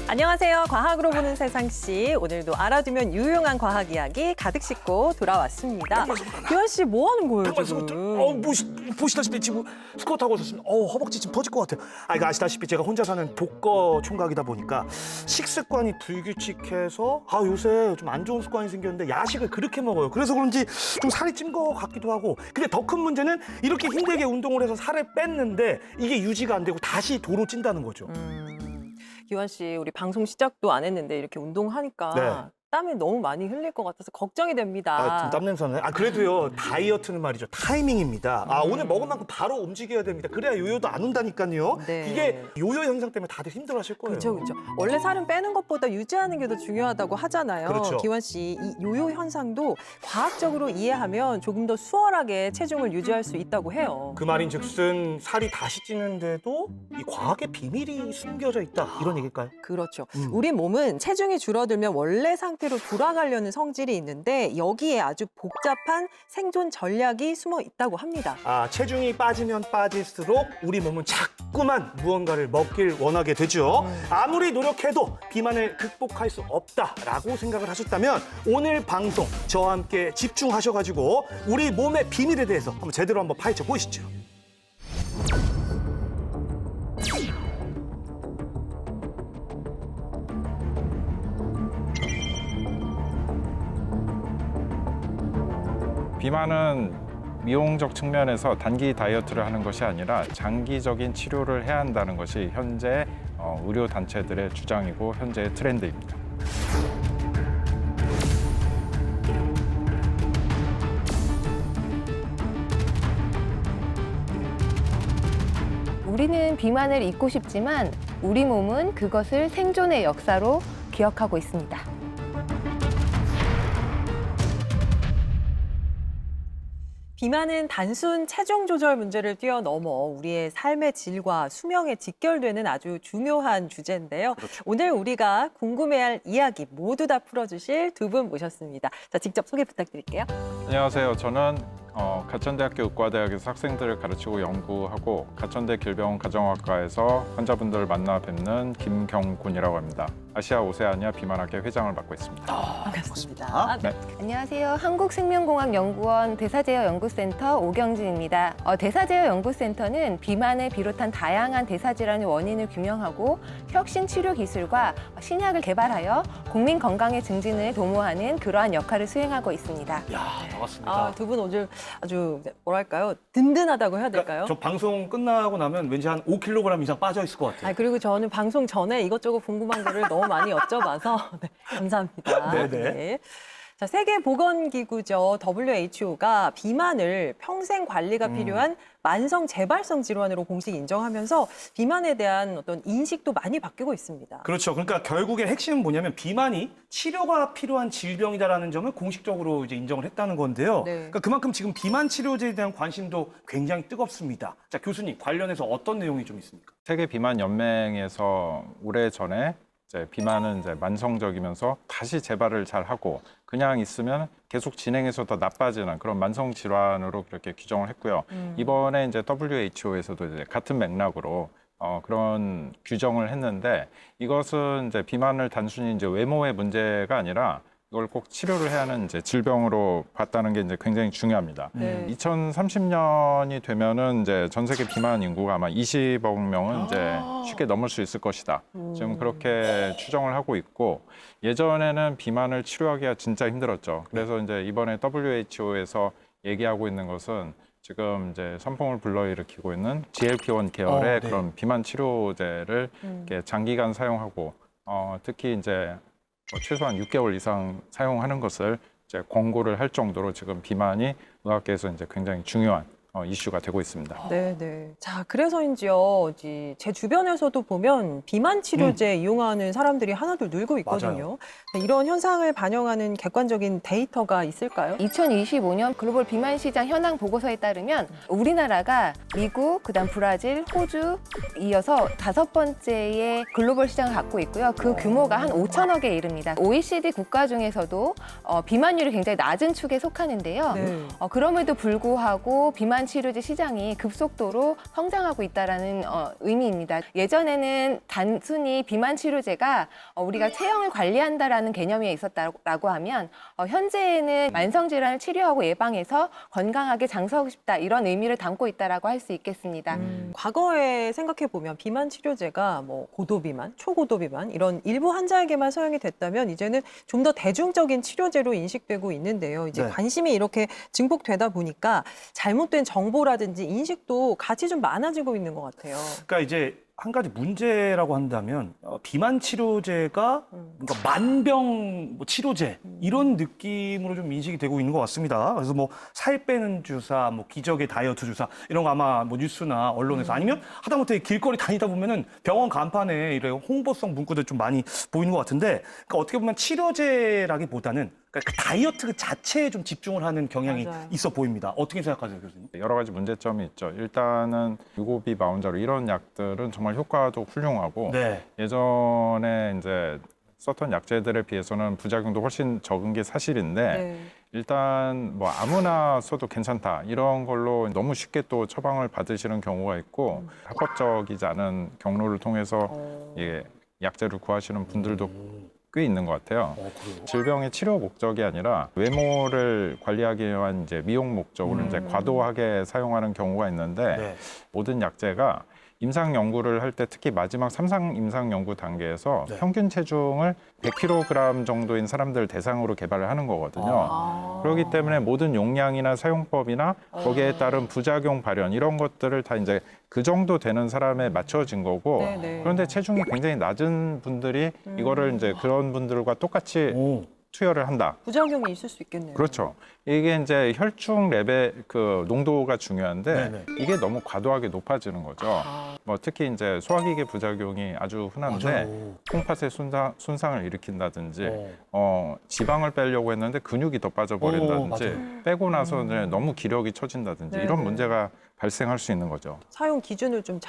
안녕하세요. 과학으로 보는 세상씨. 오늘도 알아두면 유용한 과학 이야기 가득 싣고 돌아왔습니다. 기환 씨, 뭐 하는 거예요, 지금? 보시다시피 지금 스쿼트 하고 있었습니다. 허벅지 지금 터질 것 같아요. 이거 아시다시피 제가 혼자 사는 독거 총각이다 보니까 식습관이 불규칙해서 요새 좀 안 좋은 습관이 생겼는데 야식을 그렇게 먹어요. 그래서 그런지 좀 살이 찐 것 같기도 하고. 근데 더 큰 문제는 이렇게 힘들게 운동을 해서 살을 뺐는데 이게 유지가 안 되고 다시 도로 찐다는 거죠. 기환 씨, 우리 방송 시작도 안 했는데 이렇게 운동하니까 네. 땀이 너무 많이 흘릴 것 같아서 걱정이 됩니다. 좀 땀 냄새 나네. 그래도요, 다이어트는 말이죠. 타이밍입니다. 오늘 먹은 만큼 바로 움직여야 됩니다. 그래야 요요도 안 온다니까요. 네. 이게 요요 현상 때문에 다들 힘들어하실 거예요. 그렇죠. 원래 살은 빼는 것보다 유지하는 게 더 중요하다고 하잖아요. 그렇죠. 기환 씨, 이 요요 현상도 과학적으로 이해하면 조금 더 수월하게 체중을 유지할 수 있다고 해요. 그 말인즉슨 살이 다시 찌는데도 이 과학의 비밀이 숨겨져 있다. 이런 얘기일까요? 그렇죠. 우리 몸은 체중이 줄어들면 원래 상태로 돌아가려는 성질이 있는데 여기에 아주 복잡한 생존 전략이 숨어 있다고 합니다. 체중이 빠지면 빠질수록 우리 몸은 자꾸만 무언가를 먹길 원하게 되죠. 아무리 노력해도 비만을 극복할 수 없다라고 생각을 하셨다면 오늘 방송 저와 함께 집중하셔가지고 우리 몸의 비밀에 대해서 제대로 한번 파헤쳐 보시죠. 비만은 미용적 측면에서 단기 다이어트를 하는 것이 아니라 장기적인 치료를 해야 한다는 것이 현재 의료 단체들의 주장이고 현재의 트렌드입니다. 우리는 비만을 잊고 싶지만 우리 몸은 그것을 생존의 역사로 기억하고 있습니다. 비만은 단순 체중 조절 문제를 뛰어넘어 우리의 삶의 질과 수명에 직결되는 아주 중요한 주제인데요. 그렇죠. 오늘 우리가 궁금해할 이야기 모두 다 풀어주실 두 분 모셨습니다. 자, 직접 소개 부탁드릴게요. 안녕하세요. 저는 가천대학교 의과대학에서 학생들을 가르치고 연구하고 가천대 길병원 가정학과에서 환자분들을 만나 뵙는 김경곤이라고 합니다. 아시아 오세아니아 비만학회 회장을 맡고 있습니다. 반갑습니다. 네. 안녕하세요. 한국생명공학연구원 대사제어연구센터 오경진입니다. 대사제어연구센터는 비만을 비롯한 다양한 대사질환의 원인을 규명하고 혁신 치료 기술과 신약을 개발하여 국민 건강의 증진을 도모하는 그러한 역할을 수행하고 있습니다. 반갑습니다. 두 분 오늘 아주 뭐랄까요? 든든하다고 해야 될까요? 저 방송 끝나고 나면 왠지 한 5kg 이상 빠져 있을 것 같아요. 그리고 저는 방송 전에 이것저것 궁금한 거를 너무 많이 여쭤봐서 네, 감사합니다. 네네. 네. 자, 세계보건기구죠. WHO가 비만을 평생 관리가 필요한 만성 재발성 질환으로 공식 인정하면서 비만에 대한 어떤 인식도 많이 바뀌고 있습니다. 그렇죠. 그러니까 결국에 핵심은 뭐냐면 비만이 치료가 필요한 질병이다라는 점을 공식적으로 이제 인정을 했다는 건데요. 네. 그러니까 그만큼 지금 비만 치료제에 대한 관심도 굉장히 뜨겁습니다. 자, 교수님 관련해서 어떤 내용이 좀 있습니까? 세계 비만 연맹에서 오래전에 비만은 만성적이면서 다시 재발을 잘 하고 그냥 있으면 계속 진행해서 더 나빠지는 그런 만성 질환으로 그렇게 규정을 했고요. 이번에 WHO에서도 같은 맥락으로 그런 규정을 했는데 이것은 비만을 단순히 외모의 문제가 아니라 이걸 꼭 치료를 해야 하는 질병으로 봤다는 게 굉장히 중요합니다. 네. 2030년이 되면은 전 세계 비만 인구가 아마 20억 명은 쉽게 넘을 수 있을 것이다. 지금 그렇게 추정을 하고 있고 예전에는 비만을 치료하기가 진짜 힘들었죠. 그래서 이번에 WHO에서 얘기하고 있는 것은 지금 선풍을 불러일으키고 있는 GLP-1 계열의 네. 그런 비만 치료제를 이렇게 장기간 사용하고 특히 최소한 6개월 이상 사용하는 것을 권고를 할 정도로 지금 비만이 의학계에서 굉장히 중요한 이슈가 되고 있습니다. 네. 자, 그래서인지요. 제 주변에서도 보면 비만 치료제 이용하는 사람들이 하나둘 늘고 있거든요. 맞아요. 이런 현상을 반영하는 객관적인 데이터가 있을까요? 2025년 글로벌 비만 시장 현황 보고서에 따르면 우리나라가 미국, 그다음 브라질, 호주 이어서 5번째의 글로벌 시장을 갖고 있고요. 그 규모가 한 5천억에 이릅니다. OECD 국가 중에서도 비만율이 굉장히 낮은 축에 속하는데요. 네. 그럼에도 불구하고 비만 비만 치료제 시장이 급속도로 성장하고 있다라는 의미입니다. 예전에는 단순히 비만 치료제가 우리가 체형을 관리한다라는 개념이 있었다고 하면 현재에는 만성 질환을 치료하고 예방해서 건강하게 장수하고 싶다 이런 의미를 담고 있다라고 할 수 있겠습니다. 과거에 생각해 보면 비만 치료제가 뭐 고도 비만, 초고도 비만 이런 일부 환자에게만 사용이 됐다면 이제는 좀 더 대중적인 치료제로 인식되고 있는데요. 이제 네. 관심이 이렇게 증폭되다 보니까 잘못된 정보라든지 인식도 같이 좀 많아지고 있는 것 같아요. 그러니까 이제 한 가지 문제라고 한다면 비만 치료제가 그러니까 만병 뭐 치료제 이런 느낌으로 좀 인식이 되고 있는 것 같습니다. 그래서 뭐 살 빼는 주사, 뭐 기적의 다이어트 주사 이런 거 아마 뭐 뉴스나 언론에서 아니면 하다못해 길거리 다니다 보면은 병원 간판에 이런 홍보성 문구들 좀 많이 보이는 것 같은데, 그러니까 어떻게 보면 치료제라기보다는 그러니까 그 다이어트 그 자체에 좀 집중을 하는 경향이 맞아요. 있어 보입니다. 어떻게 생각하세요, 교수님? 여러 가지 문제점이 있죠. 일단은 유고비, 마운자로 이런 약들은 정말 효과도 훌륭하고 네. 예전에 이제 썼던 약제들에 비해서는 부작용도 훨씬 적은 게 사실인데 네. 일단 뭐 아무나 써도 괜찮다 이런 걸로 너무 쉽게 또 처방을 받으시는 경우가 있고 합법적이지 않은 경로를 통해서 예, 약제를 구하시는 분들도 꽤 있는 것 같아요. 그래요? 질병의 치료 목적이 아니라 외모를 관리하기 위한 이제 미용 목적으로 이제 과도하게 사용하는 경우가 있는데 네. 모든 약제가 임상 연구를 할 때 특히 마지막 3상 임상 연구 단계에서 네. 평균 체중을 100kg 정도인 사람들 대상으로 개발을 하는 거거든요. 그렇기 때문에 모든 용량이나 사용법이나 거기에 따른 부작용 발현 이런 것들을 다 이제 그 정도 되는 사람에 맞춰진 거고 네네. 그런데 체중이 굉장히 낮은 분들이 이거를 이제 그런 분들과 똑같이 오. 투여를 한다. 부작용이 있을 수 있겠네요. 그렇죠. 이게 이제 혈중 레벨 그 농도가 중요한데 네네. 이게 너무 과도하게 높아지는 거죠. 아. 뭐 특히 이제 소화기계 부작용이 아주 흔한데 맞아요. 콩팥의 손상을 일으킨다든지 어. 지방을 빼려고 했는데 근육이 더 빠져버린다든지 맞아요. 빼고 나서 이제 너무 기력이 처진다든지 네네. 이런 문제가 발생할 수 있는 거죠. 사용 기준을 좀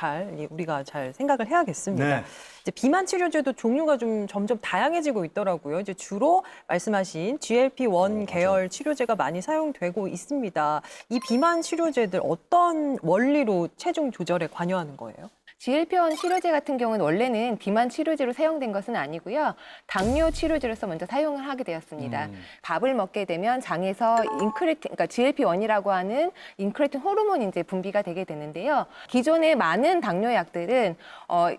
우리가 잘 생각을 해야겠습니다. 네. 이제 비만 치료제도 종류가 좀 점점 다양해지고 있더라고요. 이제 주로 말씀하신 GLP-1 계열 치료제가 많이 사용되고 있습니다. 이 비만 치료제들 어떤 원리로 체중 조절에 관여하는 거예요? GLP-1 치료제 같은 경우는 원래는 비만 치료제로 사용된 것은 아니고요. 당뇨 치료제로서 먼저 사용을 하게 되었습니다. 밥을 먹게 되면 장에서 그러니까 GLP-1이라고 하는 인크레틴 호르몬이 이제 분비가 되게 되는데요. 기존의 많은 당뇨 약들은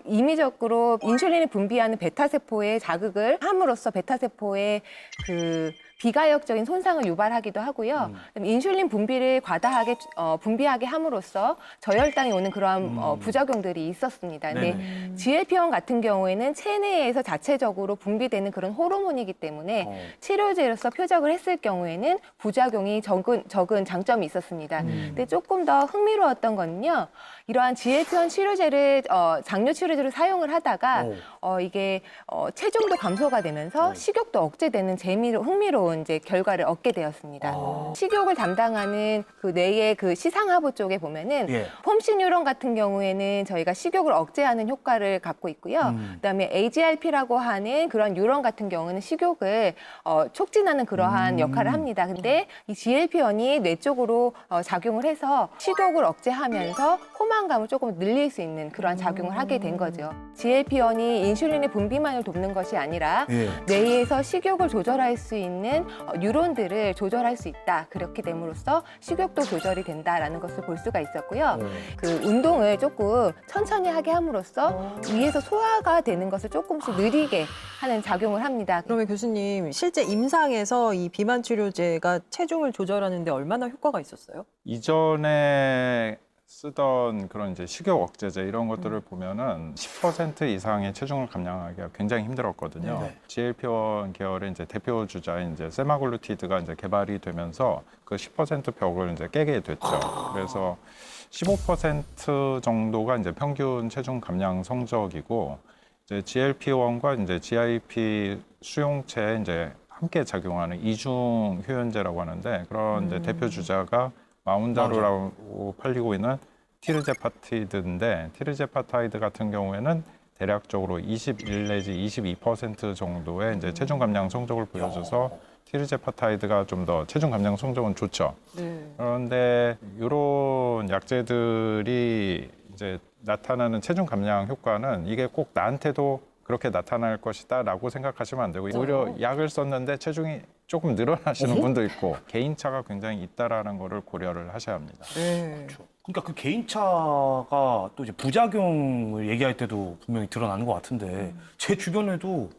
임의적으로 인슐린을 분비하는 베타세포의 자극을 함으로써 베타세포의 그 비가역적인 손상을 유발하기도 하고요. 인슐린 분비를 과다하게 분비하게 함으로써 저혈당이 오는 그러한 부작용들이 있었습니다. 근데 GLP-1 같은 경우에는 체내에서 자체적으로 분비되는 그런 호르몬이기 때문에 치료제로서 표적을 했을 경우에는 부작용이 적은 장점이 있었습니다. 근데 조금 더 흥미로웠던 거는요. 이러한 GLP-1 치료제를 당뇨 치료제로 사용을 하다가 이게 체중도 감소가 되면서 식욕도 억제되는 흥미로운 이제 결과를 얻게 되었습니다. 식욕을 담당하는 그 뇌의 그 시상하부 쪽에 보면은 예. 폼시 뉴런 같은 경우에는 저희가 식욕을 억제하는 효과를 갖고 있고요. 그다음에 AGRP라고 하는 그런 뉴런 같은 경우는 식욕을 촉진하는 그러한 역할을 합니다. 근데 이 GLP-1이 뇌 쪽으로 작용을 해서 식욕을 억제하면서 포만감을 조금 늘릴 수 있는 그러한 작용을 하게 된 거죠. GLP-1이 인슐린의 분비만을 돕는 것이 아니라 예. 뇌에서 식욕을 조절할 수 있는 뉴론들을 조절할 수 있다. 그렇게 됨으로써 식욕도 조절이 된다라는 것을 볼 수가 있었고요. 그 운동을 조금 천천히 하게 함으로써 위에서 소화가 되는 것을 조금씩 느리게 하는 작용을 합니다. 그러면 교수님, 실제 임상에서 이 비만 치료제가 체중을 조절하는 데 얼마나 효과가 있었어요? 이전에 쓰던 그런 이제 식욕 억제제 이런 것들을 보면은 10% 이상의 체중을 감량하기가 굉장히 힘들었거든요. 네. GLP-1 계열의 이제 대표 주자인 이제 세마글루티드가 이제 개발이 되면서 그 10% 벽을 이제 깨게 됐죠. 그래서 15% 정도가 이제 평균 체중 감량 성적이고 이제 GLP-1과 이제 GIP 수용체에 이제 함께 작용하는 이중 효연제라고 하는데 그런 이제 대표 주자가 마운자로라고 팔리고 있는 티르제파티드인데 티르제파타이드 같은 경우에는 대략적으로 21 내지 22% 정도의 이제 체중 감량 성적을 보여줘서 티르제파타이드가 좀 더 체중 감량 성적은 좋죠. 네. 그런데 이런 약제들이 이제 나타나는 체중 감량 효과는 이게 꼭 나한테도 그렇게 나타날 것이다라고 생각하시면 안 되고 오히려 약을 썼는데 체중이 조금 늘어나시는 분도 있고 개인차가 굉장히 있다라는 거를 고려를 하셔야 합니다. 네. 그러니까 그 개인차가 또 이제 부작용을 얘기할 때도 분명히 드러나는 것 같은데 제 주변에도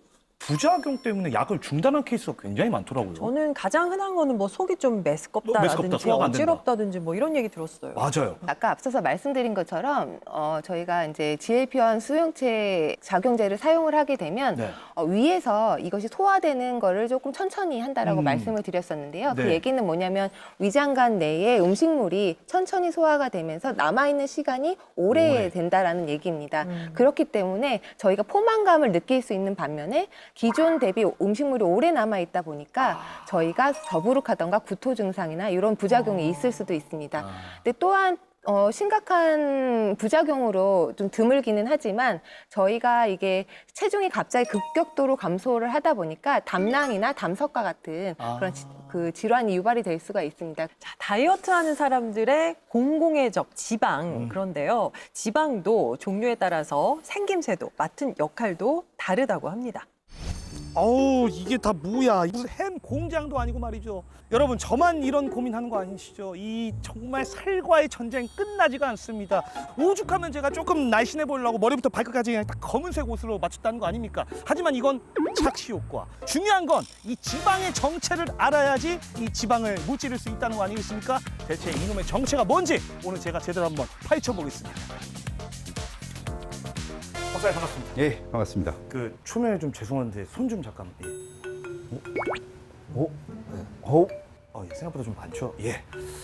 부작용 때문에 약을 중단한 케이스가 굉장히 많더라고요. 저는 가장 흔한 거는 뭐 속이 좀 메스껍다, 메스껍다든지 소화가 안 된다. 어지럽다든지 뭐 이런 얘기 들었어요. 맞아요. 아까 앞서서 말씀드린 것처럼 저희가 이제 GLP-1 수용체 작용제를 사용을 하게 되면 네. 위에서 이것이 소화되는 거를 조금 천천히 한다라고 음. 말씀을 드렸었는데요. 그 네. 얘기는 뭐냐면 위장관 내에 음식물이 천천히 소화가 되면서 남아있는 시간이 오래 된다라는 얘기입니다. 그렇기 때문에 저희가 포만감을 느낄 수 있는 반면에 기존 대비 음식물이 오래 남아있다 보니까 저희가 더부룩하던가 구토 증상이나 이런 부작용이 있을 수도 있습니다. 근데 또한 심각한 부작용으로 좀 드물기는 하지만 저희가 이게 체중이 갑자기 급격도로 감소를 하다 보니까 담낭이나 담석과 같은 그런 그 질환이 유발이 될 수가 있습니다. 자, 다이어트 하는 사람들의 공공의 적 지방. 그런데요. 지방도 종류에 따라서 생김새도 맡은 역할도 다르다고 합니다. 어우 이게 다 뭐야 무슨 햄 공장도 아니고 말이죠. 여러분 저만 이런 고민하는 거 아니시죠? 이 정말 살과의 전쟁 끝나지가 않습니다. 오죽하면 제가 조금 날씬해 보이려고 머리부터 발끝까지 그냥 딱 검은색 옷으로 맞췄다는 거 아닙니까? 하지만 이건 착시 효과. 중요한 건 이 지방의 정체를 알아야지 이 지방을 무찌를 수 있다는 거 아니겠습니까? 대체 이놈의 정체가 뭔지 오늘 제가 제대로 한번 파헤쳐보겠습니다. 박사님 반갑습니다. 예, 반갑습니다. 그 초면에 좀 죄송한데 손 좀 잠깐. 예. 예, 생각보다 좀 많죠. 예,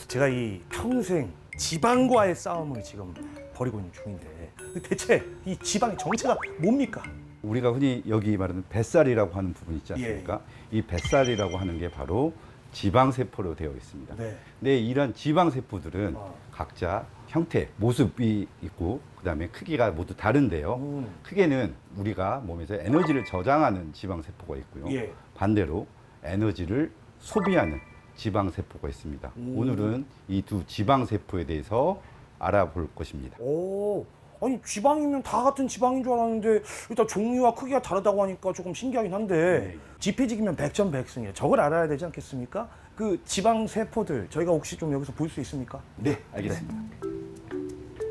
제가 이 평생 지방과의 싸움을 지금 벌이고 있는 중인데 대체 이 지방의 정체가 뭡니까? 우리가 흔히 여기 말하는 뱃살이라고 하는 부분 있지 않습니까? 이 뱃살이라고 하는 게 바로 지방세포로 되어 있습니다. 네. 근데 이런 지방세포들은 각자 형태, 모습이 있고 그다음에 크기가 모두 다른데요. 크게는 우리가 몸에서 에너지를 저장하는 지방세포가 있고요. 예. 반대로 에너지를 소비하는 지방세포가 있습니다. 오늘은 이 두 지방세포에 대해서 알아볼 것입니다. 오, 아니 지방이면 다 같은 지방인 줄 알았는데 일단 종류와 크기가 다르다고 하니까 조금 신기하긴 한데 지피지기면 백전백승이에요. 저걸 알아야 되지 않겠습니까? 그 지방 세포들 저희가 혹시 좀 여기서 볼 수 있습니까? 네, 알겠습니다.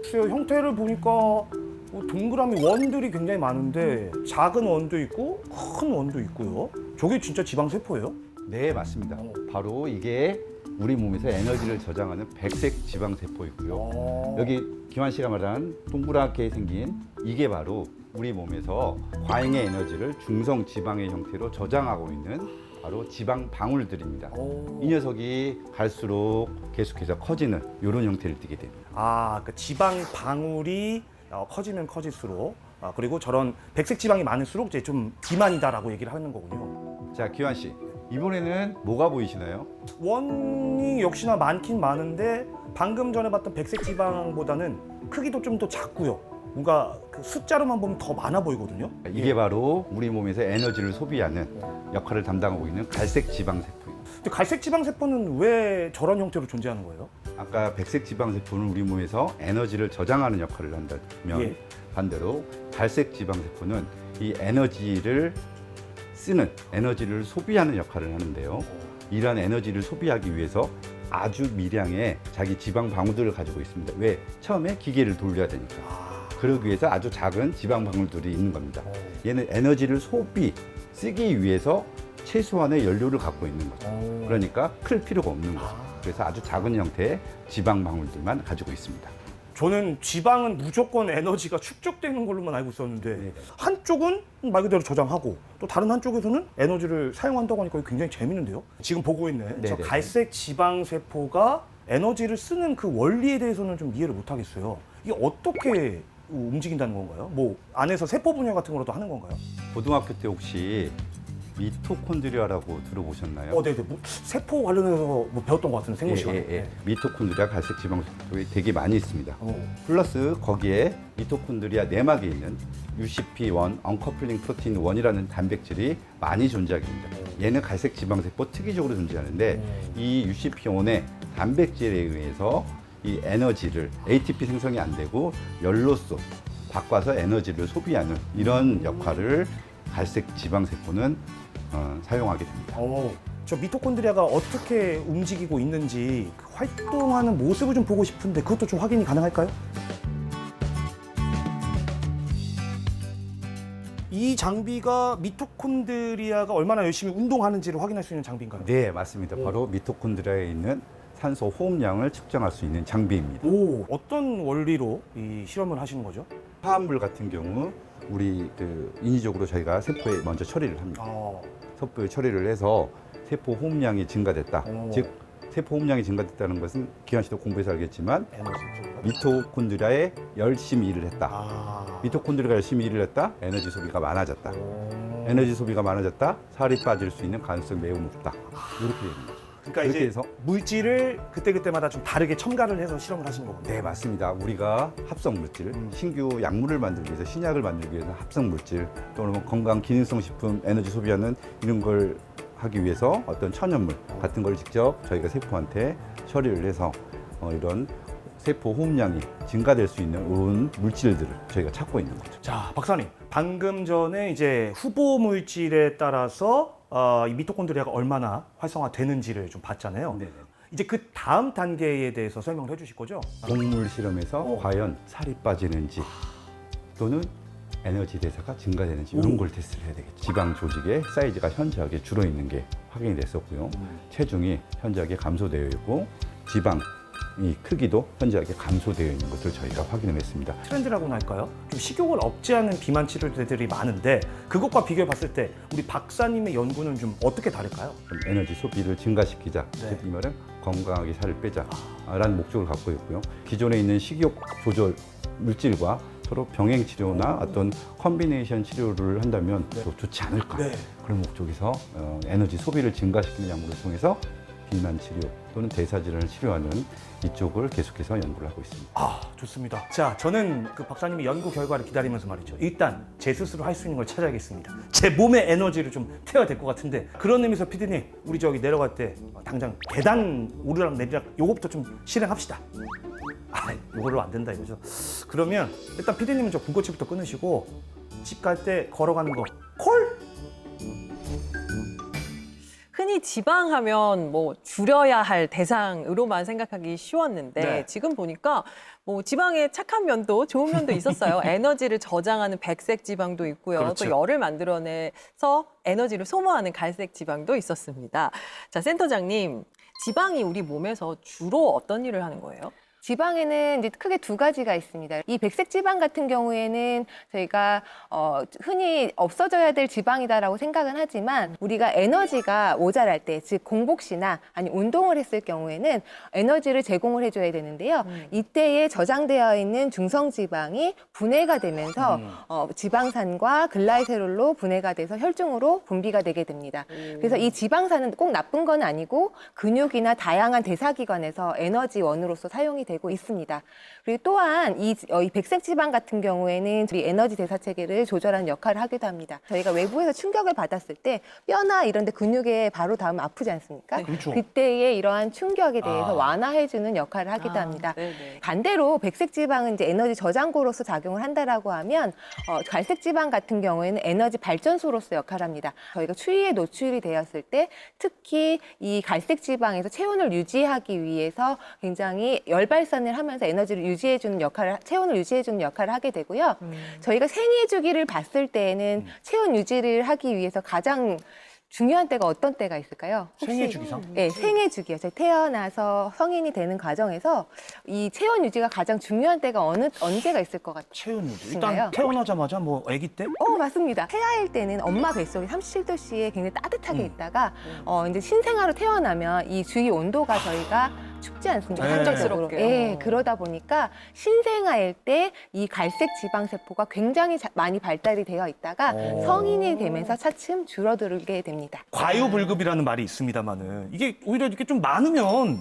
글쎄요, 형태를 보니까 뭐 동그라미 원들이 굉장히 많은데 작은 원도 있고 큰 원도 있고요. 저게 진짜 지방 세포예요? 네, 맞습니다. 바로 이게 우리 몸에서 에너지를 저장하는 백색 지방세포이고요. 여기 기환 씨가 말한 동그랗게 생긴 이게 바로 우리 몸에서 과잉의 에너지를 중성 지방의 형태로 저장하고 있는 바로 지방 방울들입니다. 이 녀석이 갈수록 계속해서 커지는 이런 형태를 띠게 됩니다. 아, 그 지방 방울이 커지면 커질수록 그리고 저런 백색 지방이 많을수록 이제 좀 비만이다라고 얘기를 하는 거군요. 자, 기환 씨, 이번에는 뭐가 보이시나요? 원이 역시나 많긴 많은데 방금 전에 봤던 백색 지방보다는 크기도 좀 더 작고요. 뭔가 그 숫자로만 보면 더 많아 보이거든요. 이게 바로 우리 몸에서 에너지를 소비하는 역할을 담당하고 있는 갈색 지방세포입니다. 근데 갈색 지방 세포는 왜 저런 형태로 존재하는 거예요? 아까 백색 지방세포는 우리 몸에서 에너지를 저장하는 역할을 한다면 예. 반대로 갈색 지방세포는 이 에너지를 쓰는, 에너지를 소비하는 역할을 하는데요. 이러한 에너지를 소비하기 위해서 아주 미량의 자기 지방 방울들을 가지고 있습니다. 왜? 처음에 기계를 돌려야 되니까. 그러기 위해서 아주 작은 지방 방울들이 있는 겁니다. 얘는 에너지를 쓰기 위해서 최소한의 연료를 갖고 있는 거죠. 그러니까 클 필요가 없는 거죠. 그래서 아주 작은 형태의 지방 방울들만 가지고 있습니다. 저는 지방은 무조건 에너지가 축적되는 걸로만 알고 있었는데 한쪽은 말 그대로 저장하고 또 다른 한쪽에서는 에너지를 사용한다고 하니까 굉장히 재밌는데요. 지금 보고 있는 저 네네. 갈색 지방 세포가 에너지를 쓰는 그 원리에 대해서는 좀 이해를 못 하겠어요. 이게 어떻게 움직인다는 건가요? 뭐 안에서 세포 분열 같은 거라도 하는 건가요? 고등학교 때 혹시 미토콘드리아라고 들어보셨나요? 네네. 뭐 세포 관련해서 뭐 배웠던 것 같은데 생물 시간에. 미토콘드리아 갈색 지방세포에 되게 많이 있습니다. 플러스 거기에 미토콘드리아 내막에 있는 UCP1 언커플링 프로틴 1이라는 단백질이 많이 존재하게 됩니다. 얘는 갈색 지방세포 특이적으로 존재하는데 이 UCP1의 단백질에 의해서 이 에너지를 ATP 생성이 안 되고 열로서 바꿔서 에너지를 소비하는 이런 역할을 갈색 지방세포는 사용하게 됩니다. 저 미토콘드리아가 어떻게 움직이고 있는지 그 활동하는 모습을 좀 보고 싶은데 그것도 좀 확인이 가능할까요? 이 장비가 미토콘드리아가 얼마나 열심히 운동하는지를 확인할 수 있는 장비인가요? 네, 맞습니다. 바로 미토콘드리아에 있는 산소 호흡량을 측정할 수 있는 장비입니다. 오, 어떤 원리로 이 실험을 하시는 거죠? 화합물 같은 경우 우리 인위적으로 저희가 세포에 먼저 처리를 합니다. 세포에 처리를 해서 세포 호흡량이 증가됐다. 오. 즉 세포 호흡량이 증가됐다는 것은 기환 씨도 공부해서 알겠지만 에너지. 미토콘드리아에 열심히 일을 했다. 미토콘드리아가 열심히 일을 했다. 에너지 소비가 많아졌다. 에너지 소비가 많아졌다. 살이 빠질 수 있는 가능성이 매우 높다. 이렇게 되는 거죠. 그러니까 그렇게 이제 해서 물질을 그때그때마다 좀 다르게 첨가를 해서 실험을 하시는 거군요. 네, 맞습니다. 우리가 합성 물질, 신규 약물을 만들기 위해서 신약을 만들기 위해서 합성 물질 또는 건강 기능성 식품 에너지 소비하는 이런 걸 하기 위해서 어떤 천연물 같은 걸 직접 저희가 세포한테 처리를 해서 이런 세포 호흡량이 증가될 수 있는 이런 물질들을 저희가 찾고 있는 거죠. 자, 박사님. 방금 전에 이제 후보 물질에 따라서 이 미토콘드리아가 얼마나 활성화되는지를 좀 봤잖아요. 네네. 이제 그 다음 단계에 대해서 설명을 해주실 거죠? 동물 실험에서 과연 살이 빠지는지 또는 에너지 대사가 증가되는지 이런 걸 테스트를 해야 되겠죠. 지방 조직의 사이즈가 현저하게 줄어 있는 게 확인이 됐었고요. 체중이 현저하게 감소되어 있고 지방 이 크기도 현저하게 감소되어 있는 것을 저희가 확인을 했습니다. 트렌드라고나 할까요? 좀 식욕을 억제하는 비만 치료제들이 많은데 그것과 비교해 봤을 때 우리 박사님의 연구는 좀 어떻게 다를까요? 좀 에너지 소비를 증가시키자, 네. 즉 이 말은 건강하게 살을 빼자라는 목적을 갖고 있고요. 기존에 있는 식욕 조절 물질과 서로 병행 치료나 어떤 컨비네이션 치료를 한다면 더 좋지 않을까 네. 그런 목적에서 에너지 소비를 증가시키는 약물을 통해서 비만 치료 또는 대사 질환을 치료하는 이쪽을 계속해서 연구를 하고 있습니다. 아, 좋습니다. 자, 저는 그 박사님의 연구 결과를 기다리면서 말이죠. 일단 제 스스로 할 수 있는 걸 찾아야겠습니다. 제 몸의 에너지를 좀 태워야 될 것 같은데 그런 의미에서 피디님, 우리 저기 내려갈 때 당장 계단 오르락 내리락 요거부터 좀 실행합시다. 아, 요거로 안 된다 이거죠. 그러면 일단 피디님은 저 군것질부터 끊으시고 집 갈 때 걸어가는 거 콜! 흔히 지방하면 뭐 줄여야 할 대상으로만 생각하기 쉬웠는데 네. 지금 보니까 뭐 지방에 착한 면도 좋은 면도 있었어요. 에너지를 저장하는 백색 지방도 있고요. 그렇죠. 또 열을 만들어내서 에너지를 소모하는 갈색 지방도 있었습니다. 자, 센터장님, 지방이 우리 몸에서 주로 어떤 일을 하는 거예요? 지방에는 이제 크게 두 가지가 있습니다. 이 백색 지방 같은 경우에는 저희가 흔히 없어져야 될 지방이다라고 생각은 하지만 우리가 에너지가 모자랄 때, 즉 공복 시나 아니 운동을 했을 경우에는 에너지를 제공을 해줘야 되는데요. 이때에 저장되어 있는 중성 지방이 분해가 되면서 지방산과 글라이세롤로 분해가 돼서 혈중으로 분비가 되게 됩니다. 그래서 이 지방산은 꼭 나쁜 건 아니고 근육이나 다양한 대사기관에서 에너지원으로서 사용이 되고 있습니다. 그리고 또한 이 백색 지방 같은 경우에는 우리 에너지 대사 체계를 조절하는 역할을 하기도 합니다. 저희가 외부에서 충격을 받았을 때 뼈나 이런 데 근육에 바로 닿으면 아프지 않습니까? 그렇죠. 그때의 이러한 충격에 대해서 완화해주는 역할을 하기도 합니다. 네네. 반대로 백색 지방은 이제 에너지 저장고로서 작용을 한다라고 하면 갈색 지방 같은 경우에는 에너지 발전소로서 역할을 합니다. 저희가 추위에 노출이 되었을 때 특히 이 갈색 지방에서 체온을 유지하기 위해서 굉장히 열발산을 하면서 에너지를 유지해주는 역할을, 체온을 유지해주는 역할을 하게 되고요. 저희가 생애 주기를 봤을 때에는 체온 유지를 하기 위해서 가장 중요한 때가 어떤 때가 있을까요? 혹시? 생애 주기상? 네, 생애 주기요. 저희 태어나서 성인이 되는 과정에서 이 체온 유지가 가장 중요한 때가 언제가 있을 것 같아요? 체온 유지. 진짜요? 일단 태어나자마자 뭐 아기 때? 맞습니다. 태아일 때는 엄마 뱃속에 37도씨에 굉장히 따뜻하게 있다가 이제 신생아로 태어나면 이 주위 온도가 저희가 춥지 않습니까? 네. 한정적으로. 한정스럽게. 예, 그러다 보니까 신생아일 때 이 갈색 지방 세포가 굉장히 많이 발달이 되어 있다가 오. 성인이 되면서 차츰 줄어들게 됩니다. 과유불급이라는 말이 있습니다만은 이게 오히려 이렇게 좀 많으면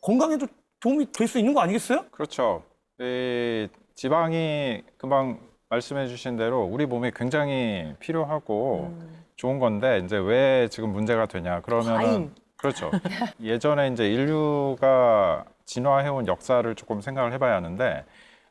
건강에도 도움이 될 수 있는 거 아니겠어요? 그렇죠. 이 지방이 금방 말씀해주신 대로 우리 몸에 굉장히 필요하고 좋은 건데 이제 왜 지금 문제가 되냐? 그러면은 과잉. 그렇죠. 예전에 이제 인류가 진화해온 역사를 조금 생각을 해봐야 하는데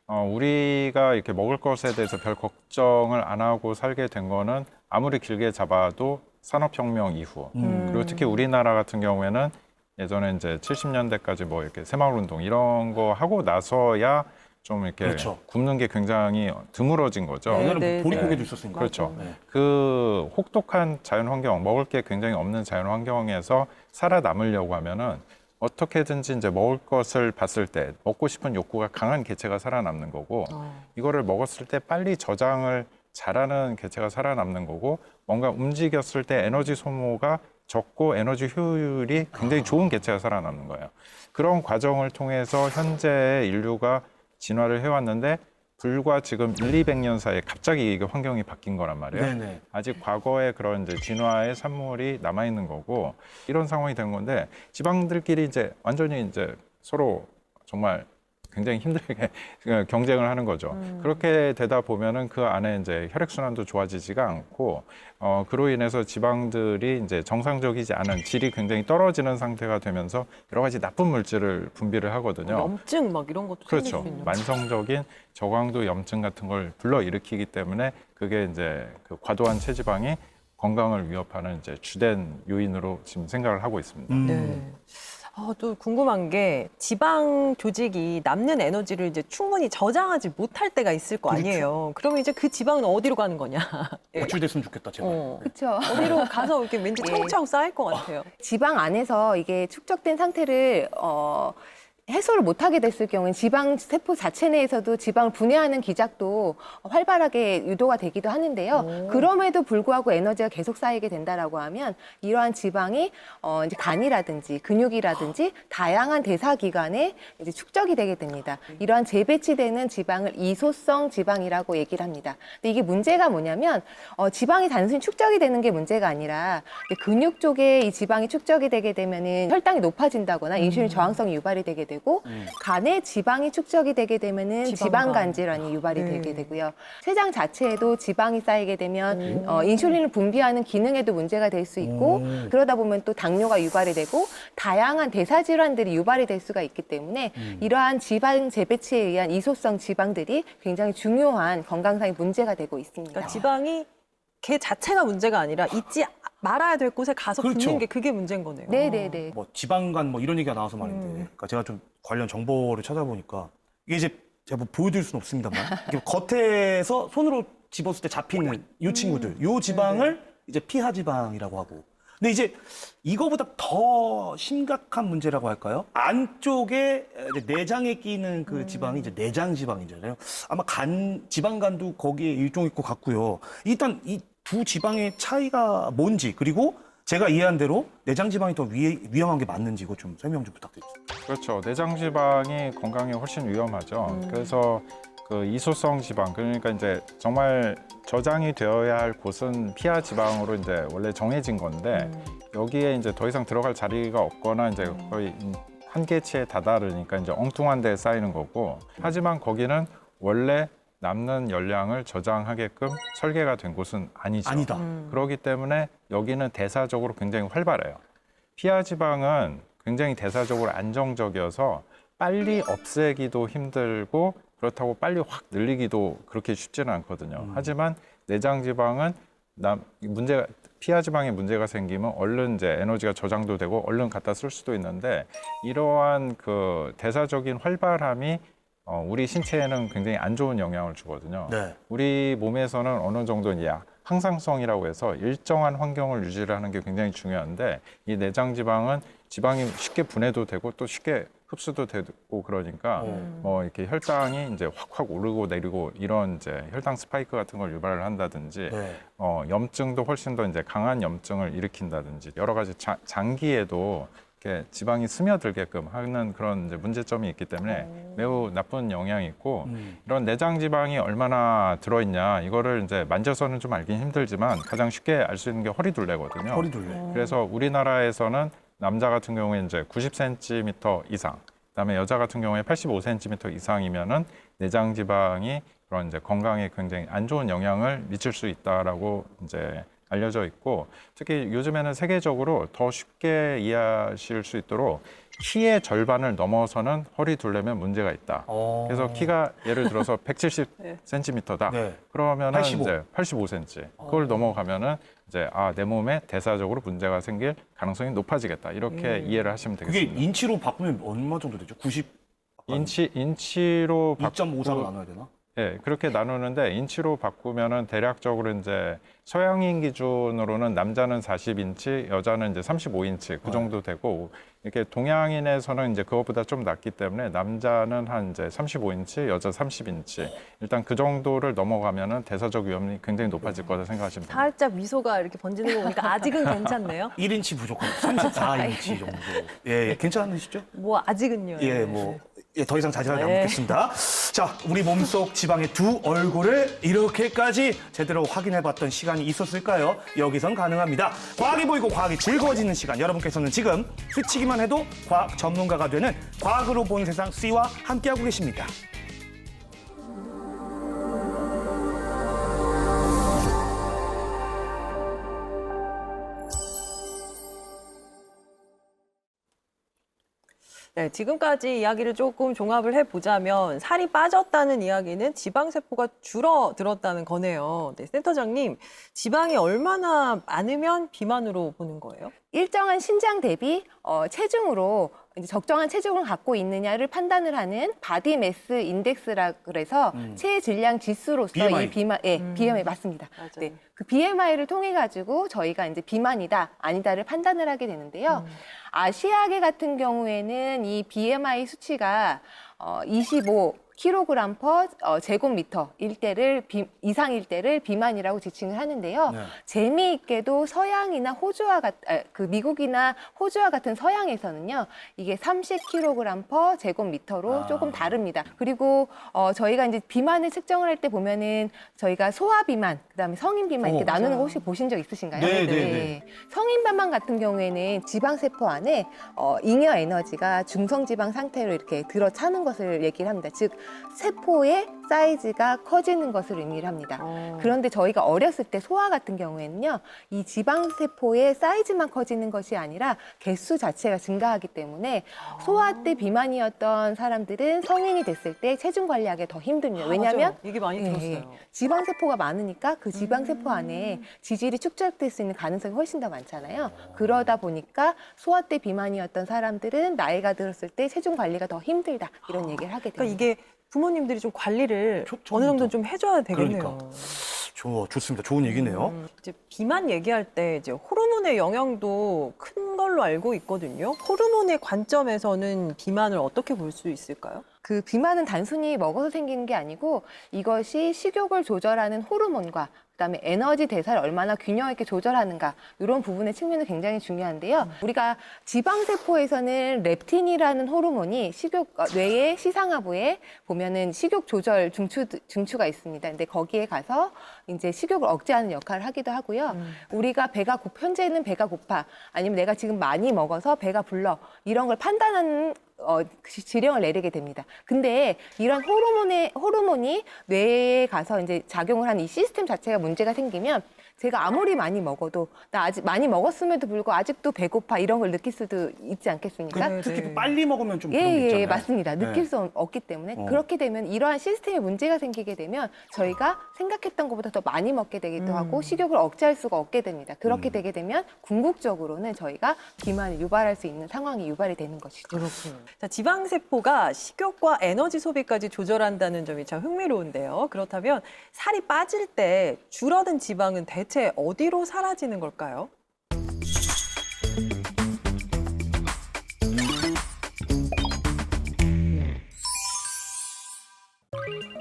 우리가 이렇게 먹을 것에 대해서 별 걱정을 안 하고 살게 된 거는 아무리 길게 잡아도 산업혁명 이후 그리고 특히 우리나라 같은 경우에는 예전에 이제 70년대까지 뭐 이렇게 새마을운동 이런 거 하고 나서야 좀 이렇게 그렇죠. 굶는 게 굉장히 드물어진 거죠. 네. 옛날에는 보릿고개도 있었으니까. 그렇죠. 네. 그 혹독한 자연환경, 먹을 게 굉장히 없는 자연환경에서 살아남으려고 하면은 어떻게든지 이제 먹을 것을 봤을 때 먹고 싶은 욕구가 강한 개체가 살아남는 거고 이거를 먹었을 때 빨리 저장을 잘하는 개체가 살아남는 거고 뭔가 움직였을 때 에너지 소모가 적고 에너지 효율이 굉장히 좋은 개체가 살아남는 거예요. 그런 과정을 통해서 현재 인류가 진화를 해왔는데 불과 지금 200년 사이에 갑자기 이게 환경이 바뀐 거란 말이에요. 네네. 아직 과거의 그런 이제 진화의 산물이 남아 있는 거고 이런 상황이 된 건데 지방들끼리 이제 완전히 이제 서로 정말 굉장히 힘들게 경쟁을 하는 거죠. 그렇게 되다 보면은 그 안에 이제 혈액순환도 좋아지지가 않고 그로 인해서 지방들이 이제 정상적이지 않은 질이 굉장히 떨어지는 상태가 되면서 여러 가지 나쁜 물질을 분비를 하거든요. 염증 막 이런 것도 생길 그렇죠. 수 있는. 만성적인 저강도 염증 같은 걸 불러일으키기 때문에 그게 이제 그 과도한 체지방이 건강을 위협하는 이제 주된 요인으로 지금 생각을 하고 있습니다. 네. 또 궁금한 게 지방 조직이 남는 에너지를 이제 충분히 저장하지 못할 때가 있을 거 아니에요. 그러면 이제 그 지방은 어디로 가는 거냐? 예. 어출됐으면 좋겠다, 제발. 그렇죠. 어디로 가서 이렇게 왠지 예. 차곡차곡 쌓일 것 같아요. 지방 안에서 이게 축적된 상태를 해소를 못하게 됐을 경우엔 지방 세포 자체 내에서도 지방을 분해하는 기작도 활발하게 유도가 되기도 하는데요. 그럼에도 불구하고 에너지가 계속 쌓이게 된다라고 하면 이러한 지방이 이제 간이라든지 근육이라든지 다양한 대사 기관에 이제 축적이 되게 됩니다. 이러한 재배치되는 지방을 이소성 지방이라고 얘기를 합니다. 근데 이게 문제가 뭐냐면 지방이 단순히 축적이 되는 게 문제가 아니라 근육 쪽에 이 지방이 축적이 되게 되면은 혈당이 높아진다거나 인슐린 저항성이 유발이 되게 되고 간에 지방이 축적이 되게 되면은 지방간 질환이 유발이 네. 되게 되고요. 췌장 자체에도 지방이 쌓이게 되면 인슐린을 분비하는 기능에도 문제가 될 수 있고 그러다 보면 또 당뇨가 유발이 되고 다양한 대사 질환들이 유발이 될 수가 있기 때문에 이러한 지방 재배치에 의한 이소성 지방들이 굉장히 중요한 건강상의 문제가 되고 있습니다. 그러니까 지방이 걔 자체가 문제가 아니라 있지 말아야 될 곳에 가서 그렇죠. 붙는 게 그게 문제인 거네요. 네네네. 뭐 지방간 뭐 이런 얘기가 나와서 말인데, 그러니까 제가 좀 관련 정보를 찾아보니까 이게 이제 제가 뭐 보여드릴 수는 없습니다만 이게 겉에서 손으로 집었을 때 잡히는 이 친구들, 요 지방을 이제 피하 지방이라고 하고. 근데 이제 이거보다 더 심각한 문제라고 할까요? 안쪽에 이제 내장에 끼는 그 지방이 이제 내장 지방이잖아요. 아마 지방간도 거기에 일종일 것 같고요. 일단 이 두 지방의 차이가 뭔지, 그리고 제가 이해한 대로 내장 지방이 더 위험한 게 맞는지 이거 좀 설명 좀 부탁드립니다. 그렇죠. 내장 지방이 건강에 훨씬 위험하죠. 그래서 그 이소성 지방, 그러니까 이제 정말 저장이 되어야 할 곳은 피하 지방으로 이제 원래 정해진 건데 여기에 이제 더 이상 들어갈 자리가 없거나 이제 거의 한계치에 다다르니까 이제 엉뚱한 데에 쌓이는 거고, 하지만 거기는 원래 남는 열량을 저장하게끔 설계가 된 곳은 아니죠. 아니다. 그렇기 때문에 여기는 대사적으로 굉장히 활발해요. 피하 지방은 굉장히 대사적으로 안정적이어서 빨리 없애기도 힘들고 그렇다고 빨리 확 늘리기도 그렇게 쉽지는 않거든요. 하지만 내장 지방은 피하 지방에 문제가 생기면 얼른 이제 에너지가 저장도 되고 얼른 갖다 쓸 수도 있는데 이러한 그 대사적인 활발함이 우리 신체에는 굉장히 안 좋은 영향을 주거든요. 네. 우리 몸에서는 어느 정도 이제 항상성이라고 해서 일정한 환경을 유지를 하는 게 굉장히 중요한데 이 내장 지방은 지방이 쉽게 분해도 되고 또 쉽게 흡수도 되고 그러니까 뭐 이렇게 혈당이 이제 확확 오르고 내리고 이런 이제 혈당 스파이크 같은 걸 유발을 한다든지 네. 염증도 훨씬 더 이제 강한 염증을 일으킨다든지 여러 가지 장기에도 이렇게 지방이 스며들게끔 하는 그런 이제 문제점이 있기 때문에 매우 나쁜 영향이 있고 이런 내장 지방이 얼마나 들어있냐 이거를 이제 만져서는 좀 알긴 힘들지만 가장 쉽게 알 수 있는 게 허리둘레거든요. 허리둘레. 그래서 우리나라에서는 남자 같은 경우에 이제 90cm 이상, 그다음에 여자 같은 경우에 85cm 이상이면은 내장 지방이 그런 이제 건강에 굉장히 안 좋은 영향을 미칠 수 있다라고 이제 알려져 있고, 특히 요즘에는 세계적으로 더 쉽게 이해하실 수 있도록 키의 절반을 넘어서는 허리 둘레면 문제가 있다. 그래서 키가 예를 들어서 170cm다. 네. 그러면은 85. 이제 85cm. 그걸 넘어가면은 이제 내 몸에 대사적으로 문제가 생길 가능성이 높아지겠다. 이렇게 이해를 하시면 그게 되겠습니다. 인치로 바꾸면 얼마 정도 되죠? 90. 인치로 2.54로 나눠야 되나? 예, 그렇게 나누는데 인치로 바꾸면은 대략적으로 이제 서양인 기준으로는 남자는 40인치, 여자는 이제 35인치 그 정도 되고, 이렇게 동양인에서는 이제 그것보다 좀 낮기 때문에 남자는 한 이제 35인치, 여자 30인치. 일단 그 정도를 넘어가면은 대사적 위험이 굉장히 높아질 거다 생각하시면 됩니다. 살짝 미소가 이렇게 번지는 거 보니까 아직은 괜찮네요. 1인치 부족합니다. 34인치 정도. 예, 괜찮으시죠? 뭐 아직은요. 예, 뭐. 예, 더 이상 자제하지 네. 않겠습니다. 자, 우리 몸속 지방의 두 얼굴을 이렇게까지 제대로 확인해봤던 시간이 있었을까요? 여기선 가능합니다. 과학이 보이고 과학이 즐거워지는 시간. 여러분께서는 지금 스치기만 해도 과학 전문가가 되는 과학으로 본 세상 C와 함께하고 계십니다. 네, 지금까지 이야기를 조금 종합을 해보자면 살이 빠졌다는 이야기는 지방세포가 줄어들었다는 거네요. 네, 센터장님, 지방이 얼마나 많으면 비만으로 보는 거예요? 일정한 신장 대비 체중으로 이제 적정한 체중을 갖고 있느냐를 판단을 하는 바디 매스 인덱스라 그래서 체질량 지수로서 BMI. 이 비만, BMI 맞습니다. 맞아요. 네, 그 BMI를 통해 가지고 저희가 이제 비만이다 아니다를 판단을 하게 되는데요. 아시아계 같은 경우에는 이 BMI 수치가 25kg per 제곱미터 이상일 때를 비만이라고 지칭을 하는데요. 네. 재미있게도 서양이나 미국이나 호주와 같은 서양에서는요, 이게 30kg per 제곱미터로 조금 다릅니다. 그리고 저희가 이제 비만을 측정을 할 때 보면은 저희가 소아 비만, 그다음에 성인 비만 이렇게 나누는 거 혹시 보신 적 있으신가요? 네. 성인 비만 같은 경우에는 지방세포 안에 잉여 에너지가 중성지방 상태로 이렇게 들어차는 것을 얘기를 합니다. 즉 세포의 사이즈가 커지는 것을 의미를 합니다. 그런데 저희가 어렸을 때 소아 같은 경우에는요, 이 지방세포의 사이즈만 커지는 것이 아니라 개수 자체가 증가하기 때문에 소아 때 비만이었던 사람들은 성인이 됐을 때 체중 관리하기 더 힘듭니다. 왜냐하면 맞아요. 얘기 많이 들었어요. 지방세포가 많으니까 그 지방세포 안에 지질이 축적될 수 있는 가능성이 훨씬 더 많잖아요. 그러다 보니까 소아 때 비만이었던 사람들은 나이가 들었을 때 체중 관리가 더 힘들다 이런 얘기를 하게 됩니다. 그러니까 이게 부모님들이 좀 관리를 좋습니다. 어느 정도 좀 해줘야 되겠네요. 그러니까. 좋습니다. 좋은 얘기네요. 이제 비만 얘기할 때 이제 호르몬의 영향도 큰 걸로 알고 있거든요. 호르몬의 관점에서는 비만을 어떻게 볼 수 있을까요? 그 비만은 단순히 먹어서 생기는 게 아니고 이것이 식욕을 조절하는 호르몬과 그다음에 에너지 대사를 얼마나 균형 있게 조절하는가 이런 부분의 측면이 굉장히 중요한데요. 우리가 지방세포에서는 렙틴이라는 호르몬이 뇌의 시상하부에 보면은 식욕 조절 중추가 있습니다. 근데 거기에 가서 이제 식욕을 억제하는 역할을 하기도 하고요. 우리가 현재는 배가 고파 아니면 내가 지금 많이 먹어서 배가 불러 이런 걸 판단하는 지령을 내리게 됩니다. 근데 이런 호르몬이 뇌에 가서 이제 작용을 하는 이 시스템 자체가 문제가 생기면 제가 아무리 많이 먹어도 나 아직 많이 먹었음에도 불구하고 아직도 배고파 이런 걸 느낄 수도 있지 않겠습니까? 네, 특히 네. 빨리 먹으면 좀 그런 게 있잖아요. 맞습니다. 느낄 수 없기 때문에 그렇게 되면 이러한 시스템에 문제가 생기게 되면 저희가 생각했던 것보다 더 많이 먹게 되기도 하고 식욕을 억제할 수가 없게 됩니다. 그렇게 되게 되면 궁극적으로는 저희가 비만을 유발할 수 있는 상황이 유발이 되는 것이죠. 그렇군요. 자, 지방세포가 식욕과 에너지 소비까지 조절한다는 점이 참 흥미로운데요. 그렇다면 살이 빠질 때 줄어든 지방은 대체 어디로 사라지는 걸까요?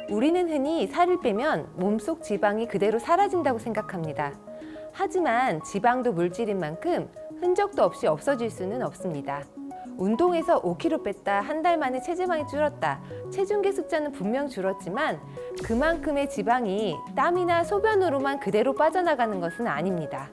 우리는 흔히 살을 빼면 몸속 지방이 그대로 사라진다고 생각합니다. 하지만 지방도 물질인 만큼 흔적도 없이 없어질 수는 없습니다. 운동해서 5kg 뺐다, 한 달 만에 체지방이 줄었다. 체중계 숫자는 분명 줄었지만 그만큼의 지방이 땀이나 소변으로만 그대로 빠져나가는 것은 아닙니다.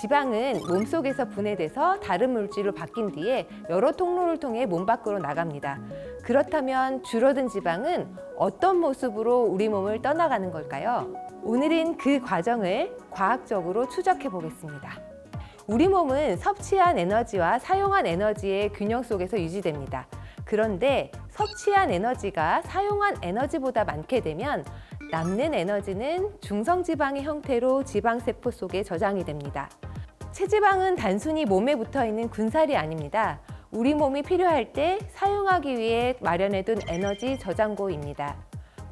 지방은 몸속에서 분해돼서 다른 물질로 바뀐 뒤에 여러 통로를 통해 몸 밖으로 나갑니다. 그렇다면 줄어든 지방은 어떤 모습으로 우리 몸을 떠나가는 걸까요? 오늘은 그 과정을 과학적으로 추적해 보겠습니다. 우리 몸은 섭취한 에너지와 사용한 에너지의 균형 속에서 유지됩니다. 그런데 섭취한 에너지가 사용한 에너지보다 많게 되면 남는 에너지는 중성지방의 형태로 지방세포 속에 저장이 됩니다. 체지방은 단순히 몸에 붙어 있는 군살이 아닙니다. 우리 몸이 필요할 때 사용하기 위해 마련해둔 에너지 저장고입니다.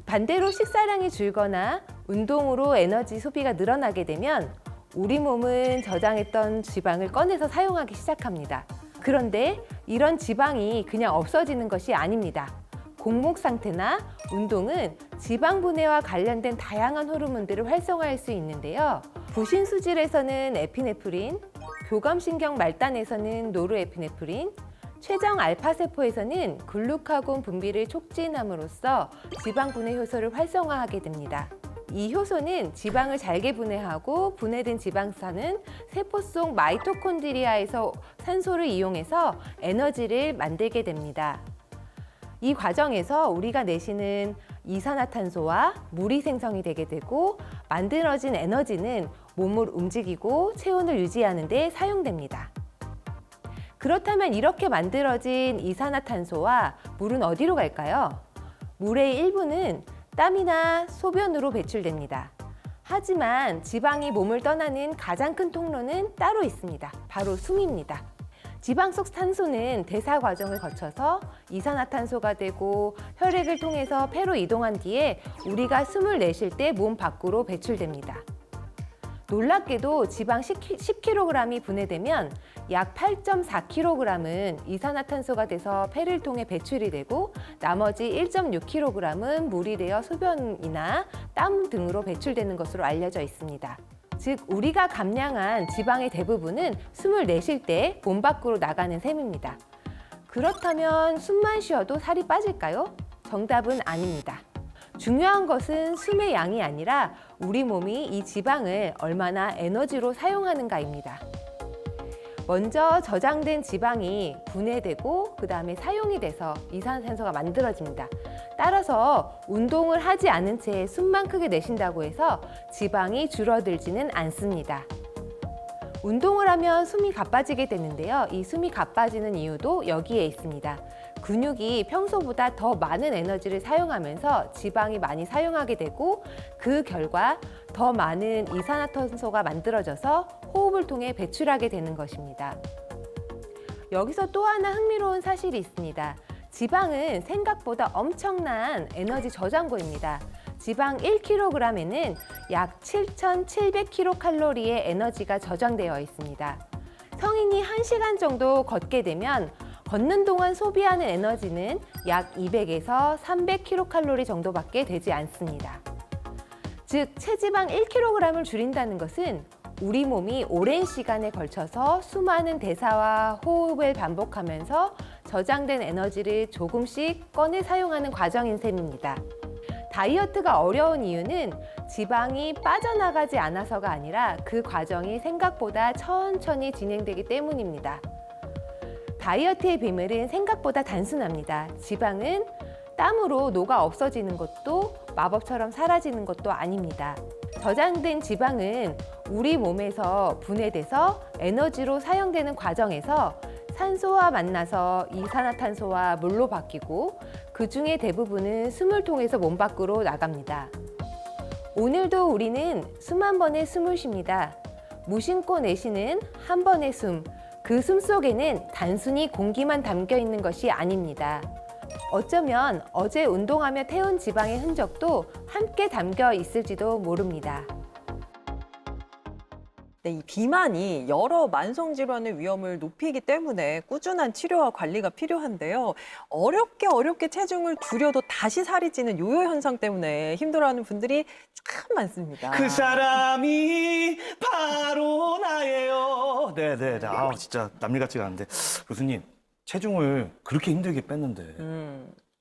반대로 식사량이 줄거나 운동으로 에너지 소비가 늘어나게 되면 우리 몸은 저장했던 지방을 꺼내서 사용하기 시작합니다. 그런데 이런 지방이 그냥 없어지는 것이 아닙니다. 공복 상태나 운동은 지방 분해와 관련된 다양한 호르몬들을 활성화할 수 있는데요. 부신수질에서는 에피네프린, 교감신경 말단에서는 노르에피네프린, 췌장 알파세포에서는 글루카곤 분비를 촉진함으로써 지방 분해 효소를 활성화하게 됩니다. 이 효소는 지방을 잘게 분해하고 분해된 지방산은 세포 속 마이토콘드리아에서 산소를 이용해서 에너지를 만들게 됩니다. 이 과정에서 우리가 내쉬는 이산화탄소와 물이 생성이 되게 되고 만들어진 에너지는 몸을 움직이고 체온을 유지하는 데 사용됩니다. 그렇다면 이렇게 만들어진 이산화탄소와 물은 어디로 갈까요? 물의 일부는 땀이나 소변으로 배출됩니다. 하지만 지방이 몸을 떠나는 가장 큰 통로는 따로 있습니다. 바로 숨입니다. 지방 속 탄소는 대사 과정을 거쳐서 이산화탄소가 되고 혈액을 통해서 폐로 이동한 뒤에 우리가 숨을 내쉴 때 몸 밖으로 배출됩니다. 놀랍게도 지방 10kg이 분해되면 약 8.4kg은 이산화탄소가 돼서 폐를 통해 배출이 되고 나머지 1.6kg은 물이 되어 소변이나 땀 등으로 배출되는 것으로 알려져 있습니다. 즉 우리가 감량한 지방의 대부분은 숨을 내쉴 때 몸 밖으로 나가는 셈입니다. 그렇다면 숨만 쉬어도 살이 빠질까요? 정답은 아닙니다. 중요한 것은 숨의 양이 아니라 우리 몸이 이 지방을 얼마나 에너지로 사용하는가입니다. 먼저 저장된 지방이 분해되고 그 다음에 사용이 돼서 이산화탄소가 만들어집니다. 따라서 운동을 하지 않은 채 숨만 크게 내쉰다고 해서 지방이 줄어들지는 않습니다. 운동을 하면 숨이 가빠지게 되는데요. 이 숨이 가빠지는 이유도 여기에 있습니다. 근육이 평소보다 더 많은 에너지를 사용하면서 지방이 많이 사용하게 되고 그 결과 더 많은 이산화탄소가 만들어져서 호흡을 통해 배출하게 되는 것입니다. 여기서 또 하나 흥미로운 사실이 있습니다. 지방은 생각보다 엄청난 에너지 저장고입니다. 지방 1kg에는 약 7,700kcal의 에너지가 저장되어 있습니다. 성인이 1시간 정도 걷게 되면 걷는 동안 소비하는 에너지는 약 200에서 300kcal 정도밖에 되지 않습니다. 즉, 체지방 1kg을 줄인다는 것은 우리 몸이 오랜 시간에 걸쳐서 수많은 대사와 호흡을 반복하면서 저장된 에너지를 조금씩 꺼내 사용하는 과정인 셈입니다. 다이어트가 어려운 이유는 지방이 빠져나가지 않아서가 아니라 그 과정이 생각보다 천천히 진행되기 때문입니다. 다이어트의 비밀은 생각보다 단순합니다. 지방은 땀으로 녹아 없어지는 것도 마법처럼 사라지는 것도 아닙니다. 저장된 지방은 우리 몸에서 분해돼서 에너지로 사용되는 과정에서 산소와 만나서 이산화탄소와 물로 바뀌고 그 중에 대부분은 숨을 통해서 몸 밖으로 나갑니다. 오늘도 우리는 숨 한 번에 숨을 쉽니다. 무심코 내쉬는 한 번의 숨, 그 숨 속에는 단순히 공기만 담겨 있는 것이 아닙니다. 어쩌면 어제 운동하며 태운 지방의 흔적도 함께 담겨 있을지도 모릅니다. 네, 이 비만이 여러 만성 질환의 위험을 높이기 때문에 꾸준한 치료와 관리가 필요한데요. 어렵게 체중을 줄여도 다시 살이 찌는 요요 현상 때문에 힘들어하는 분들이 참 많습니다. 그 사람이 바로 나예요. 네네. 아 진짜 남일 같지가 않은데 교수님 체중을 그렇게 힘들게 뺐는데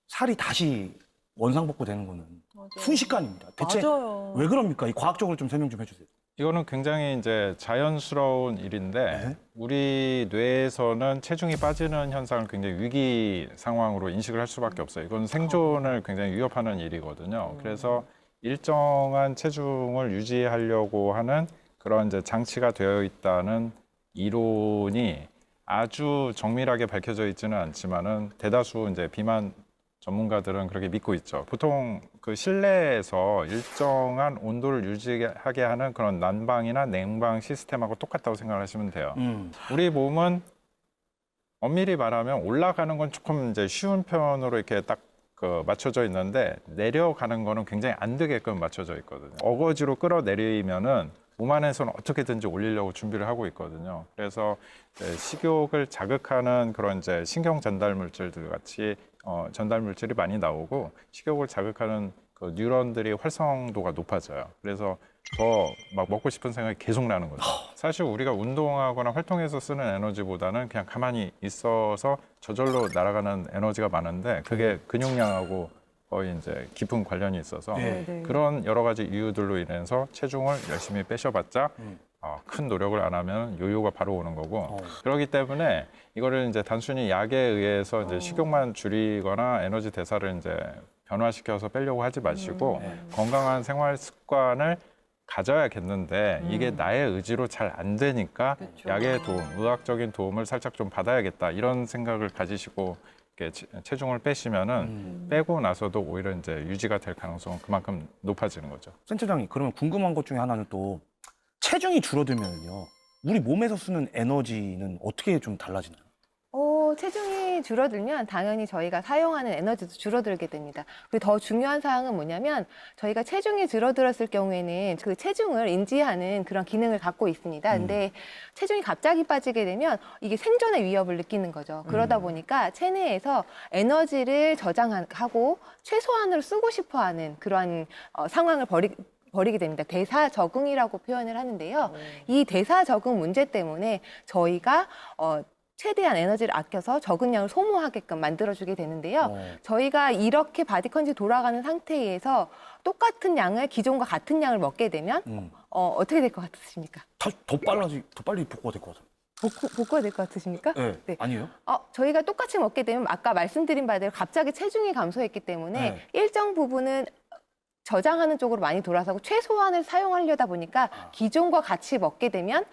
살이 다시 원상복구 되는 거는 맞아요. 순식간입니다. 대체 맞아요. 왜 그럽니까? 이 과학적으로 좀 설명 좀 해주세요. 이거는 굉장히 이제 자연스러운 일인데 네. 우리 뇌에서는 체중이 빠지는 현상을 굉장히 위기 상황으로 인식을 할 수밖에 없어요. 이건 생존을 굉장히 위협하는 일이거든요. 그래서 일정한 체중을 유지하려고 하는 그런 이제 장치가 되어 있다는 이론이 아주 정밀하게 밝혀져 있지는 않지만은 대다수 이제 비만 전문가들은 그렇게 믿고 있죠. 보통 그 실내에서 일정한 온도를 유지하게 하는 그런 난방이나 냉방 시스템하고 똑같다고 생각하시면 돼요. 우리 몸은 엄밀히 말하면 올라가는 건 조금 이제 쉬운 편으로 이렇게 딱 그 맞춰져 있는데 내려가는 거는 굉장히 안 되게끔 맞춰져 있거든요. 어거지로 끌어내리면은 몸 안에서는 어떻게든지 올리려고 준비를 하고 있거든요. 그래서 이제 식욕을 자극하는 그런 이제 신경 전달 물질들 같이 전달 물질이 많이 나오고 식욕을 자극하는 그 뉴런들이 활성도가 높아져요. 그래서 더 막 먹고 싶은 생각이 계속 나는 거죠. 사실 우리가 운동하거나 활동해서 쓰는 에너지보다는 그냥 가만히 있어서 저절로 날아가는 에너지가 많은데 그게 근육량하고 거의 이제 깊은 관련이 있어서 네. 네. 그런 여러 가지 이유들로 인해서 체중을 열심히 빼셔봤자 큰 노력을 안 하면 요요가 바로 오는 거고 그렇기 때문에 이거를 이제 단순히 약에 의해서 이제 식욕만 줄이거나 에너지 대사를 이제 변화시켜서 빼려고 하지 마시고 건강한 생활 습관을 가져야겠는데 이게 나의 의지로 잘 안 되니까 약의 도움, 의학적인 도움을 살짝 좀 받아야겠다 이런 생각을 가지시고 이렇게 체중을 빼시면은 빼고 나서도 오히려 이제 유지가 될 가능성은 그만큼 높아지는 거죠. 센터장님, 그러면 궁금한 것 중에 하나는 또 체중이 줄어들면요. 우리 몸에서 쓰는 에너지는 어떻게 좀 달라지나요? 체중이 줄어들면 당연히 저희가 사용하는 에너지도 줄어들게 됩니다. 그리고 더 중요한 사항은 뭐냐면 저희가 체중이 줄어들었을 경우에는 그 체중을 인지하는 그런 기능을 갖고 있습니다. 근데 체중이 갑자기 빠지게 되면 이게 생존의 위협을 느끼는 거죠. 그러다 보니까 체내에서 에너지를 저장하고 최소한으로 쓰고 싶어 하는 그러한 상황을 벌이게 됩니다. 대사 적응이라고 표현을 하는데요. 이 대사 적응 문제 때문에 저희가 최대한 에너지를 아껴서 적은 양을 소모하게끔 만들어주게 되는데요. 저희가 이렇게 바디컨트롤이 돌아가는 상태에서 똑같은 양을 기존과 같은 양을 먹게 되면 어떻게 될 것 같으십니까? 더 빨리 복구가 될 것 같아요. 복구가 될 것 같으십니까? 네. 네. 아니에요? 저희가 똑같이 먹게 되면 아까 말씀드린 바대로 갑자기 체중이 감소했기 때문에 네. 일정 부분은 저장하는 쪽으로 많이 돌아서고 최소한을 사용하려다 보니까 기존과 같이 먹게 되면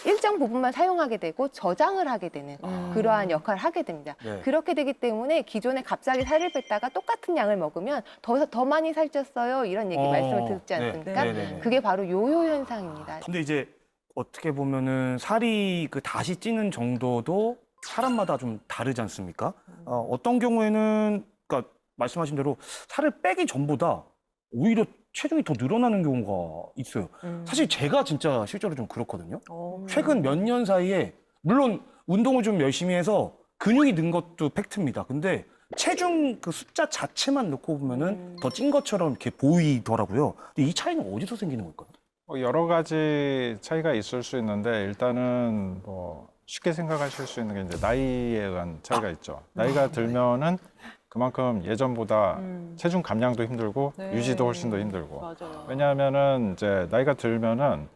일정 부분만 사용하게 되고 저장을 하게 되는 그러한 역할을 하게 됩니다. 네. 그렇게 되기 때문에 기존에 갑자기 살을 뺐다가 똑같은 양을 먹으면 더 많이 살쪘어요 이런 얘기 말씀을 듣지 않습니까? 네. 그게 바로 요요 현상입니다. 근데 이제 어떻게 보면은 살이 그 다시 찌는 정도도 사람마다 좀 다르지 않습니까? 어떤 경우에는 그러니까 말씀하신 대로 살을 빼기 전보다 오히려 체중이 더 늘어나는 경우가 있어요. 사실 제가 진짜 실제로 좀 그렇거든요. 최근 몇 년 사이에 물론 운동을 좀 열심히 해서 근육이 는 것도 팩트입니다. 근데 체중 그 숫자 자체만 놓고 보면은 더 찐 것처럼 이렇게 보이더라고요. 근데 이 차이는 어디서 생기는 걸까요? 여러 가지 차이가 있을 수 있는데 일단은 뭐 쉽게 생각하실 수 있는 게 이제 나이에 의한 차이가 있죠. 나이가 들면은 그만큼 예전보다 체중 감량도 힘들고 네. 유지도 훨씬 더 힘들고. 맞아요. 왜냐하면은 이제 나이가 들면은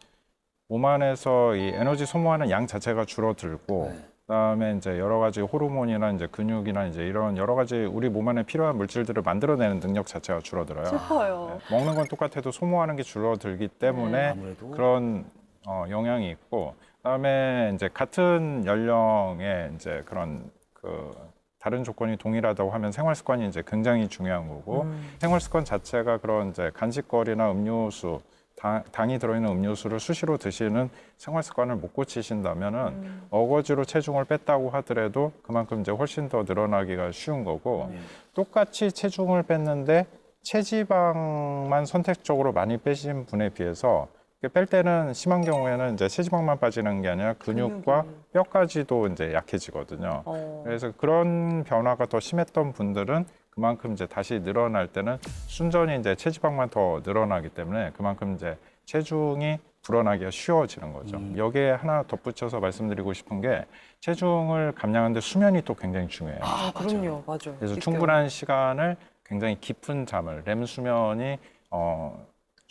몸 안에서 이 에너지 소모하는 양 자체가 줄어들고 그다음에 이제 여러 가지 호르몬이나 이제 근육이나 이제 이런 여러 가지 우리 몸 안에 필요한 물질들을 만들어내는 능력 자체가 줄어들어요. 슬퍼요. 네. 먹는 건 똑같아도 소모하는 게 줄어들기 때문에 아무래도. 그런 영향이 있고 그다음에 이제 같은 연령에 이제 그런 그 다른 조건이 동일하다고 하면 생활 습관이 이제 굉장히 중요한 거고 생활 습관 자체가 그런 이제 간식거리나 음료수 당이 들어있는 음료수를 수시로 드시는 생활 습관을 못 고치신다면은 어거지로 체중을 뺐다고 하더라도 그만큼 이제 훨씬 더 늘어나기가 쉬운 거고 똑같이 체중을 뺐는데 체지방만 선택적으로 많이 빼신 분에 비해서 뺄 때는 심한 경우에는 이제 체지방만 빠지는 게 아니라 근육과 뼈까지도 이제 약해지거든요. 그래서 그런 변화가 더 심했던 분들은 그만큼 이제 다시 늘어날 때는 순전히 이제 체지방만 더 늘어나기 때문에 그만큼 이제 체중이 불어나기가 쉬워지는 거죠. 여기에 하나 덧붙여서 말씀드리고 싶은 게 체중을 감량하는데 수면이 또 굉장히 중요해요. 그럼요. 맞아요. 그래서 느껴요. 충분한 시간을 굉장히 깊은 잠을 렘 수면이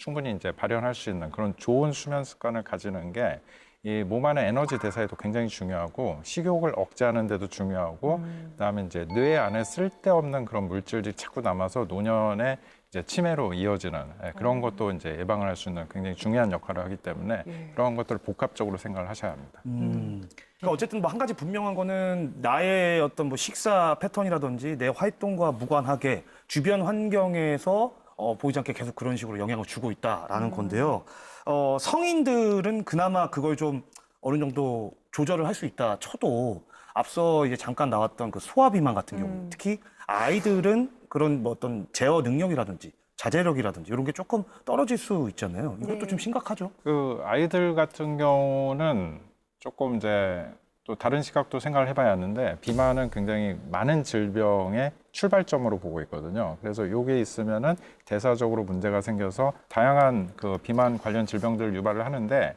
충분히 이제 발현할 수 있는 그런 좋은 수면 습관을 가지는 게 이 몸 안의 에너지 대사에도 굉장히 중요하고 식욕을 억제하는 데도 중요하고 그다음에 이제 뇌 안에 쓸데없는 그런 물질들이 자꾸 남아서 노년에 이제 치매로 이어지는 그런 것도 이제 예방을 할 수 있는 굉장히 중요한 역할을 하기 때문에 그런 것들을 복합적으로 생각을 하셔야 합니다. 그러니까 어쨌든 뭐 한 가지 분명한 거는 나의 어떤 뭐 식사 패턴이라든지 내 활동과 무관하게 주변 환경에서 보이지 않게 계속 그런 식으로 영향을 주고 있다라는 건데요. 성인들은 그나마 그걸 좀 어느 정도 조절을 할 수 있다 쳐도 앞서 이제 잠깐 나왔던 그 소화비만 같은 경우 특히 아이들은 그런 뭐 어떤 제어 능력이라든지 자제력이라든지 이런 게 조금 떨어질 수 있잖아요. 이것도 네. 좀 심각하죠. 그 아이들 같은 경우는 조금 이제 또 다른 시각도 생각을 해봐야 하는데 비만은 굉장히 많은 질병의 출발점으로 보고 있거든요. 그래서 요게 있으면은 대사적으로 문제가 생겨서 다양한 그 비만 관련 질병들을 유발을 하는데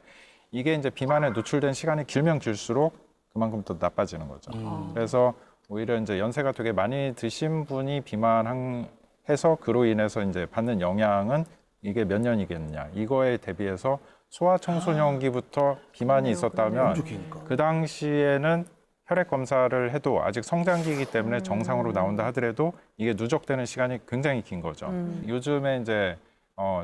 이게 이제 비만에 노출된 시간이 길면 길수록 그만큼 또 나빠지는 거죠. 그래서 오히려 이제 연세가 되게 많이 드신 분이 비만해서 그로 인해서 이제 받는 영향은 이게 몇 년이겠느냐 이거에 대비해서 소아청소년기부터 비만이 있었다면 좋게니까. 그 당시에는 혈액 검사를 해도 아직 성장기이기 때문에 정상으로 나온다 하더라도 이게 누적되는 시간이 굉장히 긴 거죠. 요즘에 이제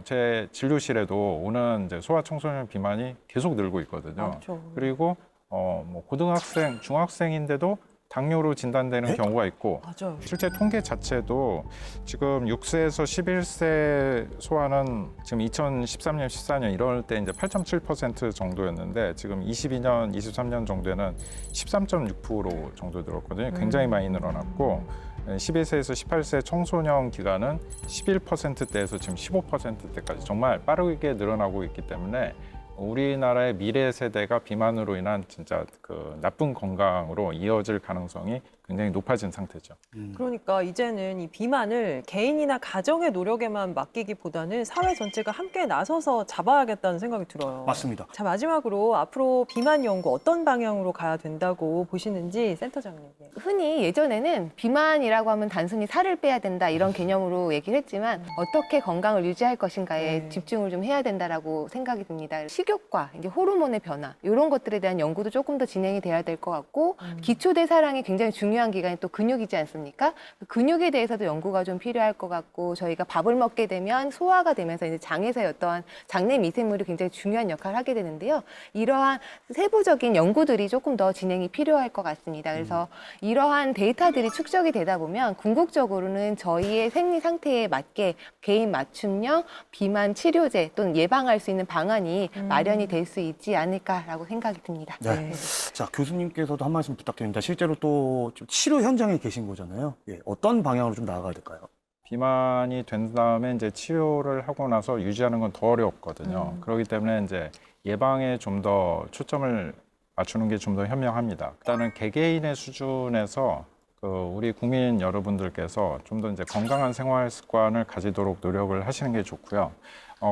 제 진료실에도 오는 이제 소아청소년 비만이 계속 늘고 있거든요. 그렇죠. 그리고 뭐 고등학생, 중학생인데도 당뇨로 진단되는 경우가 있고 맞아요. 실제 통계 자체도 지금 6세에서 11세 소아는 지금 2013년, 14년 이럴 때 이제 8.7% 정도였는데 지금 22년, 23년 정도에는 13.6% 정도 늘었거든요. 굉장히 많이 늘어났고 12세에서 18세 청소년 기간은 11%대에서 지금 15%대까지 정말 빠르게 늘어나고 있기 때문에 우리나라의 미래 세대가 비만으로 인한 진짜 그 나쁜 건강으로 이어질 가능성이 굉장히 높아진 상태죠. 그러니까 이제는 이 비만을 개인이나 가정의 노력에만 맡기기보다는 사회 전체가 함께 나서서 잡아야겠다는 생각이 들어요. 맞습니다. 자, 마지막으로 앞으로 비만 연구 어떤 방향으로 가야 된다고 보시는지 센터장님. 흔히 예전에는 비만이라고 하면 단순히 살을 빼야 된다 이런 개념으로 얘기를 했지만 어떻게 건강을 유지할 것인가에 집중을 좀 해야 된다라고 생각이 듭니다. 식욕과 이제 호르몬의 변화 이런 것들에 대한 연구도 조금 더 진행이 돼야 될 것 같고 기초 대사량이 굉장히 중요한 기관이 또 근육이지 않습니까? 그 근육에 대해서도 연구가 좀 필요할 것 같고 저희가 밥을 먹게 되면 소화가 되면서 이제 장에서의 어떠한 장내 미생물이 굉장히 중요한 역할을 하게 되는데요. 이러한 세부적인 연구들이 조금 더 진행이 필요할 것 같습니다. 그래서 이러한 데이터들이 축적이 되다 보면 궁극적으로는 저희의 생리 상태에 맞게 개인 맞춤형 비만 치료제 또는 예방할 수 있는 방안이 마련이 될 수 있지 않을까라고 생각이 듭니다. 네. 자, 교수님께서도 한 말씀 부탁드립니다. 실제로 또 좀 치료 현장에 계신 거잖아요. 예, 어떤 방향으로 좀 나아가야 될까요? 비만이 된 다음에 이제 치료를 하고 나서 유지하는 건 더 어렵거든요. 그렇기 때문에 이제 예방에 좀 더 초점을 맞추는 게 좀 더 현명합니다. 일단은 개개인의 수준에서 그 우리 국민 여러분들께서 좀 더 이제 건강한 생활 습관을 가지도록 노력을 하시는 게 좋고요.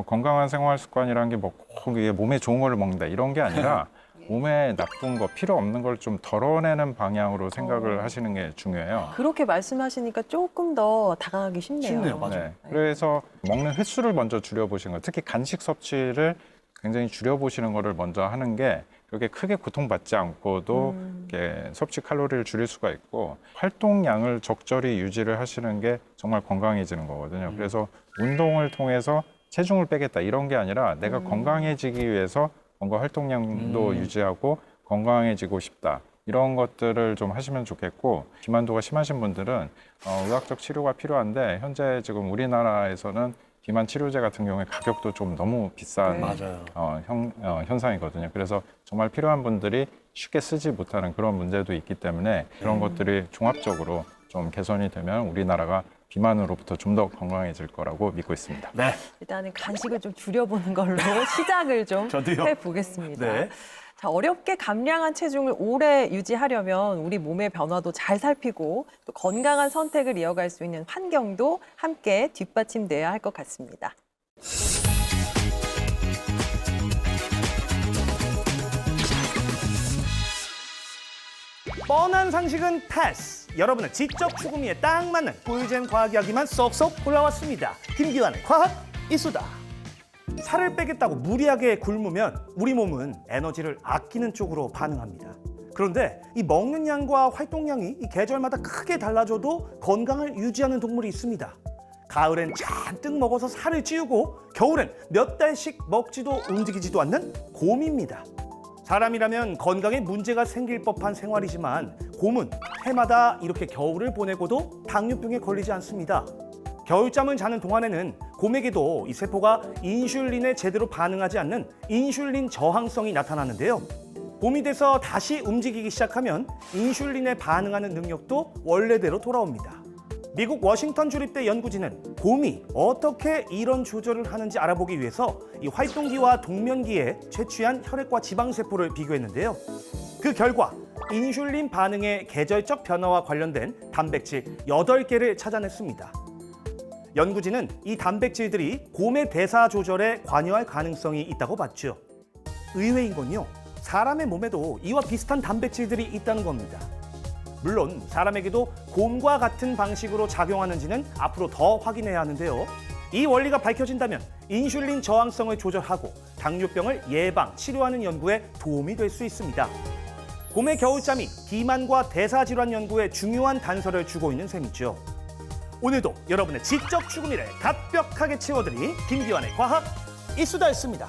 건강한 생활 습관이라는 게 뭐 꼭 이게 몸에 좋은 걸 먹는다 이런 게 아니라 몸에 나쁜 거, 필요 없는 걸 좀 덜어내는 방향으로 생각을 하시는 게 중요해요. 그렇게 말씀하시니까 조금 더 다가가기 쉽네요. 쉽네요, 맞아요. 네. 그래서 먹는 횟수를 먼저 줄여보시는 거, 특히 간식 섭취를 굉장히 줄여보시는 거를 먼저 하는 게 그렇게 크게 고통받지 않고도 이렇게 섭취 칼로리를 줄일 수가 있고 활동량을 적절히 유지를 하시는 게 정말 건강해지는 거거든요. 그래서 운동을 통해서 체중을 빼겠다 이런 게 아니라 내가 건강해지기 위해서 뭔가 활동량도 유지하고 건강해지고 싶다. 이런 것들을 좀 하시면 좋겠고 비만도가 심하신 분들은 의학적 치료가 필요한데 현재 지금 우리나라에서는 비만 치료제 같은 경우에 가격도 좀 너무 비싼 맞아요. 현상이거든요. 그래서 정말 필요한 분들이 쉽게 쓰지 못하는 그런 문제도 있기 때문에 그런 것들이 종합적으로 좀 개선이 되면 우리나라가 비만으로부터 좀 더 건강해질 거라고 믿고 있습니다. 네. 일단은 간식을 좀 줄여보는 걸로 시작을 좀 저도요. 해보겠습니다. 네. 자, 어렵게 감량한 체중을 오래 유지하려면 우리 몸의 변화도 잘 살피고 또 건강한 선택을 이어갈 수 있는 환경도 함께 뒷받침돼야 할 것 같습니다. 뻔한 상식은 패스. 여러분의 지적 추구미에 딱 맞는 꿀잼 과학 이야기만 쏙쏙 골라왔습니다. 김기환의 과학 이수다. 살을 빼겠다고 무리하게 굶으면 우리 몸은 에너지를 아끼는 쪽으로 반응합니다. 그런데 이 먹는 양과 활동량이 이 계절마다 크게 달라져도 건강을 유지하는 동물이 있습니다. 가을엔 잔뜩 먹어서 살을 찌우고 겨울엔 몇 달씩 먹지도 움직이지도 않는 곰입니다. 사람이라면 건강에 문제가 생길 법한 생활이지만 곰은 해마다 이렇게 겨울을 보내고도 당뇨병에 걸리지 않습니다. 겨울잠을 자는 동안에는 곰에게도 이 세포가 인슐린에 제대로 반응하지 않는 인슐린 저항성이 나타나는데요. 봄이 돼서 다시 움직이기 시작하면 인슐린에 반응하는 능력도 원래대로 돌아옵니다. 미국 워싱턴 주립대 연구진은 곰이 어떻게 이런 조절을 하는지 알아보기 위해서 이 활동기와 동면기에 채취한 혈액과 지방세포를 비교했는데요. 그 결과 인슐린 반응의 계절적 변화와 관련된 단백질 8개를 찾아냈습니다. 연구진은 이 단백질들이 곰의 대사 조절에 관여할 가능성이 있다고 봤죠. 의외인 건요, 사람의 몸에도 이와 비슷한 단백질들이 있다는 겁니다. 물론 사람에게도 곰과 같은 방식으로 작용하는지는 앞으로 더 확인해야 하는데요. 이 원리가 밝혀진다면 인슐린 저항성을 조절하고 당뇨병을 예방, 치료하는 연구에 도움이 될 수 있습니다. 곰의 겨울잠이 비만과 대사질환 연구에 중요한 단서를 주고 있는 셈이죠. 오늘도 여러분의 지적 추구미를 갑벽하게 채워드린 김기환의 과학 이수다였습니다.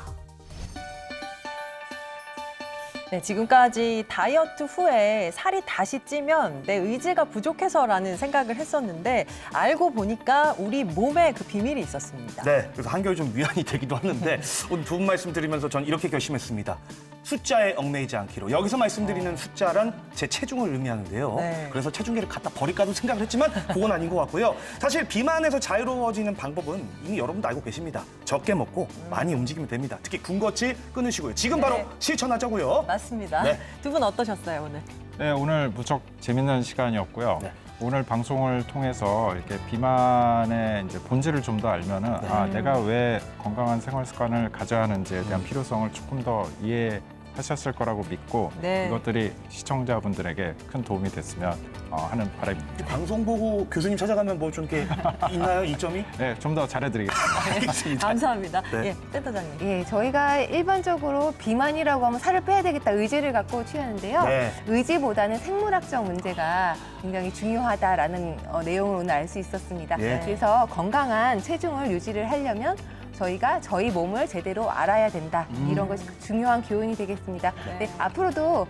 네, 지금까지 다이어트 후에 살이 다시 찌면 내 의지가 부족해서라는 생각을 했었는데 알고 보니까 우리 몸에 그 비밀이 있었습니다. 네, 그래서 한결 좀 위안이 되기도 하는데 오늘 두 분 말씀 드리면서 전 이렇게 결심했습니다. 숫자에 얽매이지 않기로. 여기서 말씀드리는 숫자란 제 체중을 의미하는데요. 네. 그래서 체중계를 갖다 버릴까도 생각을 했지만 그건 아닌 것 같고요. 사실 비만에서 자유로워지는 방법은 이미 여러분도 알고 계십니다. 적게 먹고 많이 움직이면 됩니다. 특히 군것질 끊으시고요. 지금 바로 네. 실천하자고요. 맞습니다. 네. 두 분 어떠셨어요, 오늘? 네, 오늘 무척 재밌는 시간이었고요. 네. 오늘 방송을 통해서 이렇게 비만의 이제 본질을 좀 더 알면은 아, 내가 왜 건강한 생활 습관을 가져야 하는지에 대한 필요성을 조금 더 이해하셨을 거라고 믿고 네. 이것들이 시청자분들에게 큰 도움이 됐으면 하는 바람입니다. 방송 보고 교수님 찾아가면 뭐 좀 이렇게 있나요, 이점이? 네, 좀 더 잘해드리겠습니다. 알겠습니다. 감사합니다. 네. 예, 센터장님. 예, 저희가 일반적으로 비만이라고 하면 살을 빼야 되겠다 의지를 갖고 취하는데요. 네. 의지보다는 생물학적 문제가 굉장히 중요하다라는 내용을 오늘 알 수 있었습니다. 예. 그래서 건강한 체중을 유지를 하려면 저희가 저희 몸을 제대로 알아야 된다. 이런 것이 중요한 교훈이 되겠습니다. 네. 네, 앞으로도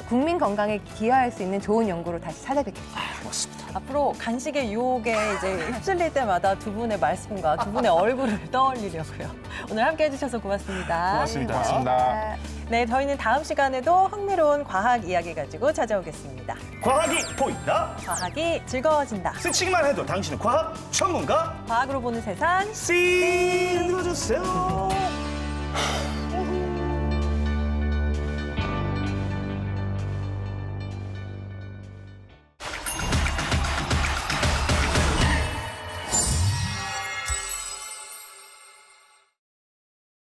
국민 건강에 기여할 수 있는 좋은 연구로 다시 찾아뵙겠습니다. 고맙습니다. 앞으로 간식의 유혹에 이제 휩쓸릴 때마다 두 분의 말씀과 두 분의 얼굴을 떠올리려고요. 오늘 함께 해주셔서 고맙습니다. 고맙습니다. 고맙습니다. 네, 저희는 다음 시간에도 흥미로운 과학 이야기 가지고 찾아오겠습니다. 과학이 보인다. 과학이 즐거워진다. 스치기만 해도 당신은 과학 전문가. 과학으로 보는 세상. 씨 눌러주세요.